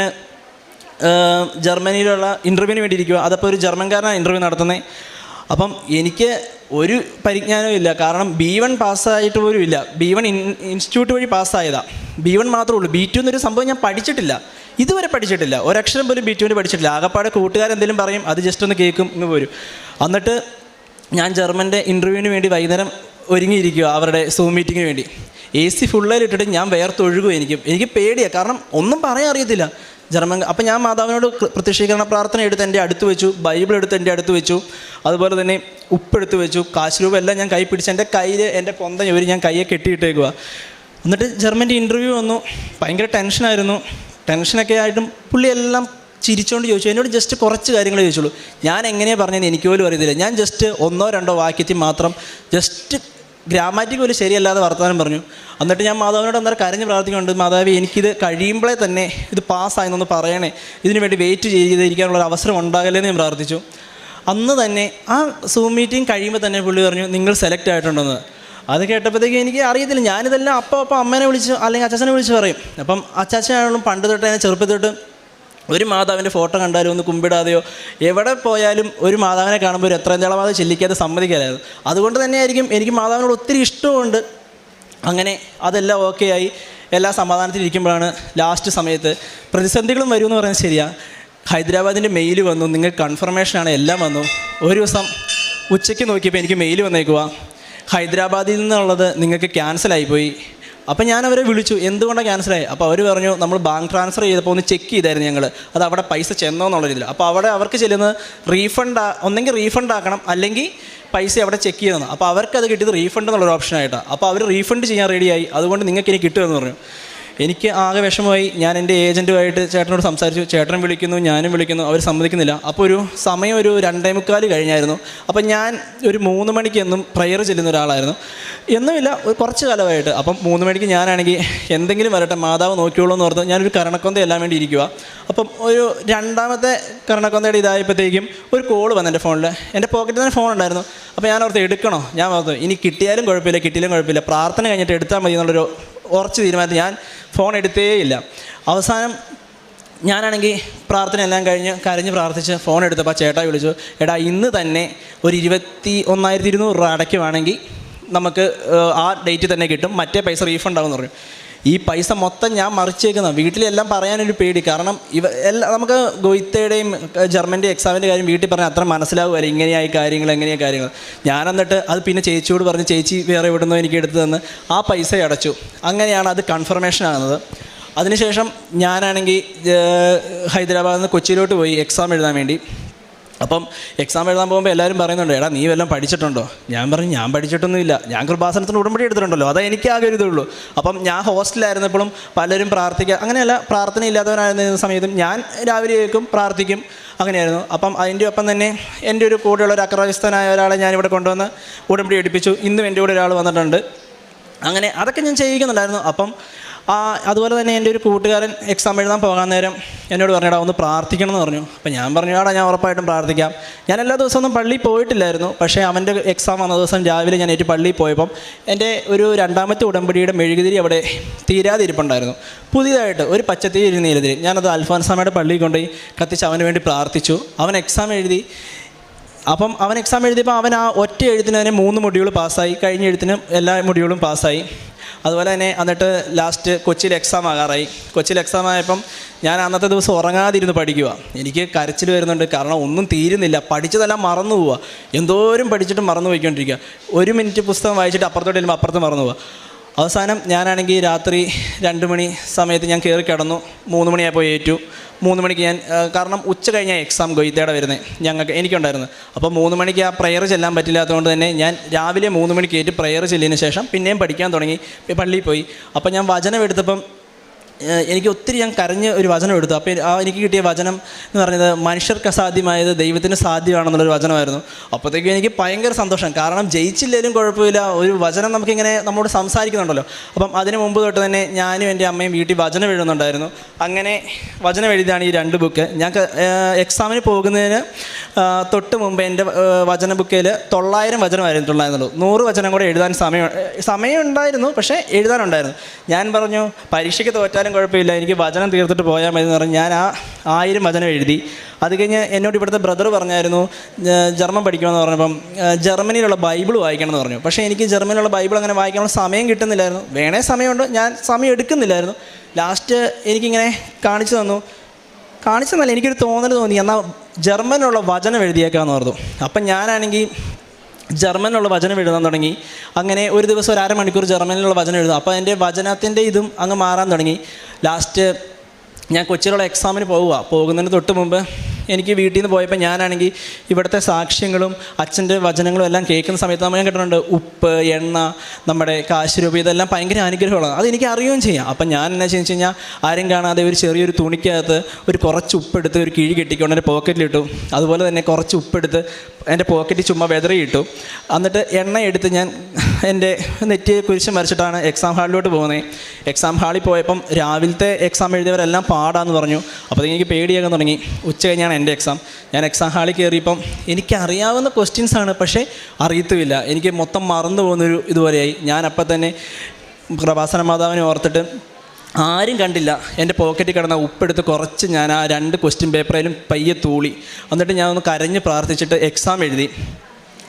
ജർമ്മനിയിലുള്ള ഇൻ്റർവ്യൂവിന് വേണ്ടി ഇരിക്കുക. അതപ്പോൾ ഒരു ജർമ്മൻകാരനാണ് ഇൻ്റർവ്യൂ നടത്തുന്നത്. അപ്പം എനിക്ക് ഒരു പരിജ്ഞാനവും ഇല്ല, കാരണം B1 പാസ്സായിട്ട് പോലും ഇല്ല. B1 ഇൻസ്റ്റിറ്റ്യൂട്ട് വഴി പാസ്സായതാണ്. B1 മാത്രമേ ഉള്ളൂ. B2 എന്നൊരു സംഭവം ഞാൻ പഠിച്ചിട്ടില്ല, ഇതുവരെ പഠിച്ചിട്ടില്ല. ഒരക്ഷരം പോലും B2 പഠിച്ചിട്ടില്ല. ആകപ്പാടെ കൂട്ടുകാരെന്തെങ്കിലും പറയും, അത് ജസ്റ്റ് ഒന്ന് കേൾക്കും, ഇങ്ങ് പോരും. എന്നിട്ട് ഞാൻ ജർമ്മൻ്റെ ഇൻ്റർവ്യൂവിന് വേണ്ടി വൈകുന്നേരം ഒരുങ്ങിയിരിക്കുക, അവരുടെ സൂം മീറ്റിങ്ങിന് വേണ്ടി. AC ഫുള്ളായിട്ടിട്ട് ഞാൻ വേർത്തൊഴുകും. എനിക്ക് പേടിയാണ്, കാരണം ഒന്നും പറയാൻ അറിയത്തില്ല ജർമ്മൻ. അപ്പം ഞാൻ മാതാവിനോട് പ്രത്യക്ഷീകരണ പ്രാർത്ഥന എടുത്ത് എൻ്റെ അടുത്ത് വെച്ചു, ബൈബിൾ എടുത്ത് എൻ്റെ അടുത്ത് വെച്ചു, അതുപോലെ തന്നെ ഉപ്പെടുത്ത് വെച്ചു, കാശ് രൂപ എല്ലാം ഞാൻ കൈ പിടിച്ച് എൻ്റെ കയ്യിൽ എൻ്റെ പൊന്ത ഞാൻ കയ്യെ കെട്ടിയിട്ടേക്കുക. എന്നിട്ട് ജർമ്മൻ്റെ ഇൻ്റർവ്യൂ വന്നു. ഭയങ്കര ടെൻഷനായിരുന്നു. ടെൻഷനൊക്കെ ആയിട്ടും പുള്ളി എല്ലാം ചിരിച്ചുകൊണ്ട് ചോദിച്ചു. എന്നോട് ജസ്റ്റ് കുറച്ച് കാര്യങ്ങൾ ചോദിച്ചുള്ളൂ. ഞാൻ എങ്ങനെയാണ് പറഞ്ഞതെന്ന് എനിക്ക് പോലും അറിയത്തില്ല. ഞാൻ ജസ്റ്റ് 1-2 വാക്യത്തിൽ മാത്രം ജസ്റ്റ് ഗ്രാമാറ്റിക് പോലും ശരിയല്ലാതെ വർത്തമാനം പറഞ്ഞു. എന്നിട്ട് ഞാൻ മാതാവിനോട് അന്നേരം കരഞ്ഞ് പ്രാർത്ഥിക്കുന്നുണ്ട്, മാതാവി എനിക്കിത് കഴിയുമ്പോഴേ തന്നെ ഇത് പാസ്സായെന്നൊന്ന് പറയണേ, ഇതിനു വേണ്ടി വെയിറ്റ് ചെയ്തിരിക്കാനുള്ളൊരു അവസരം ഉണ്ടാകല്ലേന്ന് ഞാൻ പ്രാർത്ഥിച്ചു. അന്ന് തന്നെ ആ സൂം മീറ്റിംഗ് കഴിയുമ്പോൾ തന്നെ പുള്ളി പറഞ്ഞു നിങ്ങൾ സെലക്ട് ആയിട്ടുണ്ടെന്ന്. അത് കേട്ടപ്പോഴത്തേക്ക് എനിക്ക് അറിയത്തില്ല, ഞാനിതെല്ലാം അപ്പോൾ അമ്മേനെ വിളിച്ച് അല്ലെങ്കിൽ അച്ചാച്ചനെ വിളിച്ച് പറയും. അപ്പം അച്ചാച്ചനാണെങ്കിലും പണ്ട് തൊട്ട് അതിനെ ചെറുപ്പത്തിൽ തൊട്ട് ഒരു മാതാവിൻ്റെ ഫോട്ടോ കണ്ടാലും ഒന്ന് കുമ്പിടാതെയോ എവിടെ പോയാലും ഒരു മാതാവിനെ കാണുമ്പോൾ ഒരു എത്രയും തളമാതെ ചെല്ലിക്കാതെ സമ്മതിക്കാനായിരുന്നു. അതുകൊണ്ട് തന്നെയായിരിക്കും എനിക്ക് മാതാവിനോട് ഒത്തിരി ഇഷ്ടമുണ്ട്. അങ്ങനെ അതെല്ലാം ഓക്കെ ആയി എല്ലാ സമാധാനത്തിലിരിക്കുമ്പോഴാണ് ലാസ്റ്റ് സമയത്ത് പ്രതിസന്ധികളും വരുമെന്ന് പറയുന്നത് ശരിയാണ്. ഹൈദരാബാദിൻ്റെ മെയിൽ വന്നു, നിങ്ങൾക്ക് കൺഫർമേഷനാണ്, എല്ലാം വന്നു. ഒരു ദിവസം ഉച്ചയ്ക്ക് നോക്കിയപ്പോൾ എനിക്ക് മെയിൽ വന്നേക്കുക, ഹൈദരാബാദിൽ നിന്നുള്ളത് നിങ്ങൾക്ക് ക്യാൻസലായിപ്പോയി. അപ്പം ഞാൻ അവരെ വിളിച്ചു, എന്തുകൊണ്ടാണ് ക്യാൻസലായി? അപ്പോൾ അവർ പറഞ്ഞു നമ്മൾ ബാങ്ക് ട്രാൻസ്ഫർ ചെയ്തപ്പോൾ ഒന്ന് ചെക്ക് ചെയ്തായിരുന്നു ഞങ്ങൾ, അത് അവിടെ പൈസ ചെന്നോ എന്നുള്ള രീതിയിൽ. അപ്പോൾ അവിടെ അവർക്ക് ചെല്ലുന്നത് ഒന്നെങ്കിൽ റീഫണ്ട് ആക്കണം അല്ലെങ്കിൽ പൈസ അവിടെ ചെക്ക് ചെയ്യണം. അപ്പോൾ അവർക്കത് കിട്ടിയത് റീഫണ്ട് എന്നുള്ളൊരു ഓപ്ഷനായിട്ടാണ്. അപ്പോൾ അവർ റീഫണ്ട് ചെയ്യാൻ റെഡിയായി, അതുകൊണ്ട് നിങ്ങൾക്ക് ഇനി കിട്ടുമെന്ന് പറഞ്ഞു. എനിക്ക് ആകെ വിഷമമായി. ഞാൻ എൻ്റെ ഏജൻറ്റുമായിട്ട് ചേട്ടനോട് സംസാരിച്ചു, ചേട്ടനും വിളിക്കുന്നു ഞാനും വിളിക്കുന്നു, അവർ സമ്മതിക്കുന്നില്ല. അപ്പോൾ ഒരു സമയം ഒരു 2:45 കഴിഞ്ഞായിരുന്നു. അപ്പം ഞാൻ ഒരു 3 മണിക്ക് എന്നും പ്രയർ ചെല്ലുന്ന ഒരാളായിരുന്നു, എന്നുമില്ല ഒരു കുറച്ച് കാലമായിട്ട്. അപ്പം 3 മണിക്ക് ഞാനാണെങ്കിൽ എന്തെങ്കിലും വരട്ടെ മാതാവ് നോക്കിയോളൂ എന്ന് ഓർത്ത് ഞാനൊരു കരണക്കൊന്ത എല്ലാം വേണ്ടി ഇരിക്കുക. അപ്പം ഒരു രണ്ടാമത്തെ കരണക്കൊന്തയുടെ ഇതായപ്പോഴത്തേക്കും ഒരു കോൾ വന്നു എൻ്റെ ഫോണിൽ. എൻ്റെ പോക്കറ്റിൽ തന്നെ ഫോൺ ഉണ്ടായിരുന്നു. അപ്പോൾ ഞാൻ ഓർത്ത് എടുക്കണോ, ഞാൻ ഓർത്തു ഇനി കിട്ടിയാലും കുഴപ്പമില്ല കിട്ടിയാലും കുഴപ്പമില്ല, പ്രാർത്ഥന കഴിഞ്ഞിട്ട് എടുത്താൽ മതി എന്നുള്ളൊരു ഉറച്ച് തീരുമാനത്തിൽ ഞാൻ ഫോൺ എടുത്തേയില്ല. അവസാനം ഞാനാണെങ്കിൽ പ്രാർത്ഥന എല്ലാം കഴിഞ്ഞ് കരഞ്ഞ് പ്രാർത്ഥിച്ച് ഫോൺ എടുത്തപ്പോൾ ചേട്ടാ വിളിച്ചു, എടാ ഇന്ന് തന്നെ ഒരു 21,200 രൂപ അടയ്ക്കുവാണെങ്കിൽ നമുക്ക് ആ ഡേറ്റ് തന്നെ കിട്ടും, മറ്റേ പൈസ റീഫണ്ട് ആകുമെന്ന് പറഞ്ഞു. ഈ പൈസ മൊത്തം ഞാൻ മറിച്ചേക്കുന്ന, വീട്ടിലെല്ലാം പറയാനൊരു പേടി. കാരണം നമുക്ക് ഗോയിത്തയുടെയും ജർമ്മൻ്റെയും എക്സാമിൻ്റെ കാര്യം വീട്ടിൽ പറഞ്ഞാൽ അത്ര മനസ്സിലാവുമല്ലോ, ഇങ്ങനെയായി കാര്യങ്ങൾ എങ്ങനെയായി കാര്യങ്ങൾ. ഞാൻ എന്നിട്ട് അത് പിന്നെ ചേച്ചിയോട് പറഞ്ഞ് ചേച്ചി വേറെ എവിടുന്നോ എനിക്ക് എടുത്തു തന്ന് ആ പൈസ അടച്ചു. അങ്ങനെയാണ് അത് കൺഫർമേഷൻ ആകുന്നത്. അതിനുശേഷം ഞാനാണെങ്കിൽ ഹൈദരാബാദിൽ നിന്ന് കൊച്ചിയിലോട്ട് പോയി എക്സാം എഴുതാൻ വേണ്ടി. അപ്പം എക്സാം എഴുതാൻ പോകുമ്പോൾ എല്ലാവരും പറയുന്നുണ്ട്, എടാ നീ വല്ലതും പഠിച്ചിട്ടുണ്ടോ? ഞാൻ പറഞ്ഞു ഞാൻ പഠിച്ചിട്ടൊന്നുമില്ല, ഞാൻ കൃപാസനത്തിന് ഉടമ്പടി എടുത്തിട്ടുണ്ടല്ലോ, അതാ എനിക്ക് ആകെ ഒരു ഇതുള്ളൂ. അപ്പം ഞാൻ ഹോസ്റ്റലായിരുന്നപ്പോഴും പലരും അങ്ങനെയല്ല, പ്രാർത്ഥന ഇല്ലാത്തവനായിരുന്ന സമയത്തും ഞാൻ രാവിലെ കേൾക്കും പ്രാർത്ഥിക്കും, അങ്ങനെയായിരുന്നു. അപ്പം അതിൻ്റെ ഒപ്പം തന്നെ എൻ്റെ ഒരു കൂടെയുള്ള ഒരു അക്രമസ്ഥനായ ഒരാളെ ഞാനിവിടെ കൊണ്ടുവന്ന് ഉടമ്പടി എടുപ്പിച്ചു. ഇന്നും എൻ്റെ കൂടെ ഒരാൾ വന്നിട്ടുണ്ട്. അങ്ങനെ അതൊക്കെ ഞാൻ ചെയ്യിക്കുന്നുണ്ടായിരുന്നു. അപ്പം അതുപോലെ തന്നെ എൻ്റെ ഒരു കൂട്ടുകാരൻ എക്സാം എഴുതാൻ പോകാൻ നേരം എന്നോട് പറഞ്ഞാൽ ഒന്ന് പ്രാർത്ഥിക്കണം എന്ന് പറഞ്ഞു. അപ്പം ഞാൻ പറഞ്ഞു ഞാൻ ഉറപ്പായിട്ടും പ്രാർത്ഥിക്കാം. ഞാൻ എല്ലാ ദിവസമൊന്നും പള്ളിയിൽ പോയിട്ടില്ലായിരുന്നു. പക്ഷേ അവൻ്റെ എക്സാം വന്ന ദിവസം രാവിലെ ഞാൻ പള്ളിയിൽ പോയപ്പം എൻ്റെ ഒരു രണ്ടാമത്തെ ഉടമ്പടിയുടെ മെഴുകുതിരി അവിടെ തീരാതിരിപ്പുണ്ടായിരുന്നു. പുതിയതായിട്ട് ഒരു പച്ചത്തിരി ഒരു നീലതിരി. ഞാനത് അൽഫോൻസാമയുടെ പള്ളിയിൽ കൊണ്ടുപോയി കത്തിച്ച് അവന് വേണ്ടി പ്രാർത്ഥിച്ചു. അവൻ എക്സാം എഴുതി. അപ്പം അവൻ എക്സാം എഴുതിയപ്പോൾ അവൻ ആ ഒറ്റ എഴുത്തിന് തന്നെ 3 മൊഡ്യൂൾ പാസ്സായി, കഴിഞ്ഞ എഴുത്തിനും എല്ലാ മൊഡ്യൂളും പാസ്സായി. അതുപോലെ തന്നെ എന്നിട്ട് ലാസ്റ്റ് കൊച്ചിയിൽ എക്സാം ആകാറായി. കൊച്ചിയിൽ എക്സാം ആയപ്പം ഞാൻ അന്നത്തെ ദിവസം ഉറങ്ങാതിരുന്ന് പഠിക്കുക. എനിക്ക് കരച്ചിൽ വരുന്നുണ്ട്, കാരണം ഒന്നും തീരുന്നില്ല, പഠിച്ചതെല്ലാം മറന്നു പോവുക. എന്തോരം പഠിച്ചിട്ടും മറന്നു പോയിക്കൊണ്ടിരിക്കുക. 1 മിനിറ്റ് പുസ്തകം വായിച്ചിട്ട് അപ്പുറത്തോട്ട് ചെല്ലുമ്പോൾ അപ്പുറത്ത് മറന്നു പോവുക. അവസാനം ഞാനാണെങ്കിൽ രാത്രി 2 മണി സമയത്ത് ഞാൻ കയറി കിടന്നു. 3 മണിയായപ്പോൾ ഏറ്റു. 3 മണിക്ക് ഞാൻ, കാരണം ഉച്ച കഴിഞ്ഞാൽ എക്സാം ഗൊയ്ത്തയുടെ വരുന്നത് എനിക്കുണ്ടായിരുന്നു. അപ്പോൾ 3 മണിക്ക് ആ പ്രയർ ചെല്ലാൻ പറ്റില്ലാത്തതുകൊണ്ട് തന്നെ ഞാൻ രാവിലെ 3 മണിക്ക് ഏറ്റ് പ്രയർ ചെല്ലിയതിന് ശേഷം പിന്നെയും പഠിക്കാൻ തുടങ്ങി. പള്ളിയിൽ പോയി. അപ്പോൾ ഞാൻ വചനം എടുത്തപ്പം എനിക്ക് ഒത്തിരി ഞാൻ കരഞ്ഞ് ഒരു വചനം എടുത്തു. അപ്പോൾ എനിക്ക് കിട്ടിയ വചനം എന്ന് പറഞ്ഞത് മനുഷ്യർക്ക് അസാധ്യമായത് ദൈവത്തിന് സാധ്യമാണെന്നുള്ളൊരു വചനമായിരുന്നു. അപ്പോഴത്തേക്കും എനിക്ക് ഭയങ്കര സന്തോഷം. കാരണം ജയിച്ചില്ലെങ്കിലും കുഴപ്പമില്ല, ഒരു വചനം നമുക്കിങ്ങനെ നമ്മോട് സംസാരിക്കുന്നുണ്ടല്ലോ. അപ്പം അതിന് മുമ്പ് തൊട്ട് തന്നെ ഞാനും എൻ്റെ അമ്മയും വീട്ടിൽ വചനം എഴുതുന്നുണ്ടായിരുന്നു. അങ്ങനെ വചനം എഴുതിയാണ് ഈ 2 ബുക്ക്. ഞാൻ എക്സാമിന് പോകുന്നതിന് തൊട്ട് മുമ്പ് എൻ്റെ വചന ബുക്കിൽ 900 വചനമായിരുന്നുള്ളൂ. 100 വചനം കൂടെ എഴുതാൻ സമയം ഉണ്ടായിരുന്നു, പക്ഷേ എഴുതാനുണ്ടായിരുന്നു. ഞാൻ പറഞ്ഞു പരീക്ഷയ്ക്ക് തോറ്റാലും കുഴപ്പമില്ല, എനിക്ക് വചനം തീർത്തിട്ട് പോയാൽ മതി എന്ന് പറഞ്ഞ് ഞാൻ ആ 1000 വചനം എഴുതി. അത് കഴിഞ്ഞ് എന്നോട് ഇവിടുത്തെ ബ്രദർ പറഞ്ഞായിരുന്നു ജർമ്മൻ പഠിക്കണമെന്ന് പറഞ്ഞപ്പം ജർമ്മനിയിലുള്ള ബൈബിൾ വായിക്കണം എന്ന് പറഞ്ഞു. പക്ഷേ എനിക്ക് ജർമ്മനിയിലുള്ള ബൈബിൾ അങ്ങനെ വായിക്കാനുള്ള സമയം കിട്ടുന്നില്ലായിരുന്നു. വേണേ സമയമുണ്ട്, ഞാൻ സമയം എടുക്കുന്നില്ലായിരുന്നു. ലാസ്റ്റ് എനിക്കിങ്ങനെ കാണിച്ചെന്നല്ല, എനിക്കൊരു തോന്നി എന്നാൽ ജർമ്മനിലുള്ള വചനം എഴുതിയേക്കാമെന്ന് പറഞ്ഞു. അപ്പം ഞാനാണെങ്കിൽ ജർമ്മനിലുള്ള വചനം എഴുതാൻ തുടങ്ങി. അങ്ങനെ ഒരു ദിവസം ഒരു 1/2 മണിക്കൂർ ജർമ്മനിലുള്ള വചനം എഴുതും. അപ്പോൾ എൻ്റെ വചനത്തിൻ്റെ ഇതും അങ്ങ് മാറാൻ തുടങ്ങി. ലാസ്റ്റ് ഞാൻ കൊച്ചിയിലുള്ള എക്സാമിന് പോകുന്നതിന് തൊട്ട് മുമ്പ് എനിക്ക് വീട്ടിൽ നിന്ന് പോയപ്പോൾ ഞാനാണെങ്കിൽ ഇവിടുത്തെ സാക്ഷ്യങ്ങളും അച്ഛൻ്റെ വചനങ്ങളും എല്ലാം കേൾക്കുന്ന സമയത്ത് നമ്മൾ ഞാൻ കേട്ടിട്ടുണ്ട് ഉപ്പ്, എണ്ണ, നമ്മുടെ കാശ് രൂപ, ഇതെല്ലാം ഭയങ്കര അനുഗ്രഹമുള്ളതാണ്. അതെനിക്ക് അറിയുകയും ചെയ്യാം. അപ്പം ഞാൻ എന്നാ ചെയ്യുന്നത് കഴിഞ്ഞാൽ ആരും കാണാതെ ഒരു ചെറിയൊരു തുണിക്കകത്ത് കുറച്ച് ഉപ്പെടുത്ത് ഒരു കിഴി കെട്ടിക്കൊണ്ട് എൻ്റെ പോക്കറ്റിലിട്ടു. അതുപോലെ തന്നെ കുറച്ച് ഉപ്പെടുത്ത് എൻ്റെ പോക്കറ്റിൽ ചുമ്മാ വെതറിയിട്ടു. എന്നിട്ട് എണ്ണ എടുത്ത് ഞാൻ എൻ്റെ നെറ്റിയെ കുരിശ് വരച്ചിട്ടാണ് എക്സാം ഹാളിലോട്ട് പോകുന്നത്. എക്സാം ഹാളിൽ പോയപ്പം രാവിലത്തെ എക്സാം എഴുതിയവരെല്ലാം പാടാന്ന് പറഞ്ഞു. അപ്പോൾ എനിക്ക് പേടിയാകാൻ തുടങ്ങി. ഉച്ച കഴിഞ്ഞാണ് എൻ്റെ എക്സാം. ഞാൻ എക്സാം ഹാളിൽ കയറിയപ്പം എനിക്കറിയാവുന്ന ക്വസ്റ്റ്യൻസാണ്, പക്ഷേ അറിയത്തുമില്ല. എനിക്ക് മൊത്തം മറന്നു പോകുന്നൊരു ഇതുപോലെയായി. ഞാൻ അപ്പം തന്നെ കൃപാസന മാതാവിനെ ഓർത്തിട്ട് ആരും കണ്ടില്ല, എൻ്റെ പോക്കറ്റിൽ കിടന്ന ഉപ്പെടുത്ത് കുറച്ച് ഞാൻ ആ 2 ക്വസ്റ്റ്യൻ പേപ്പറിലും പയ്യെ തൂളി. എന്നിട്ട് ഞാൻ ഒന്ന് കരഞ്ഞ് പ്രാർത്ഥിച്ചിട്ട് എക്സാം എഴുതി.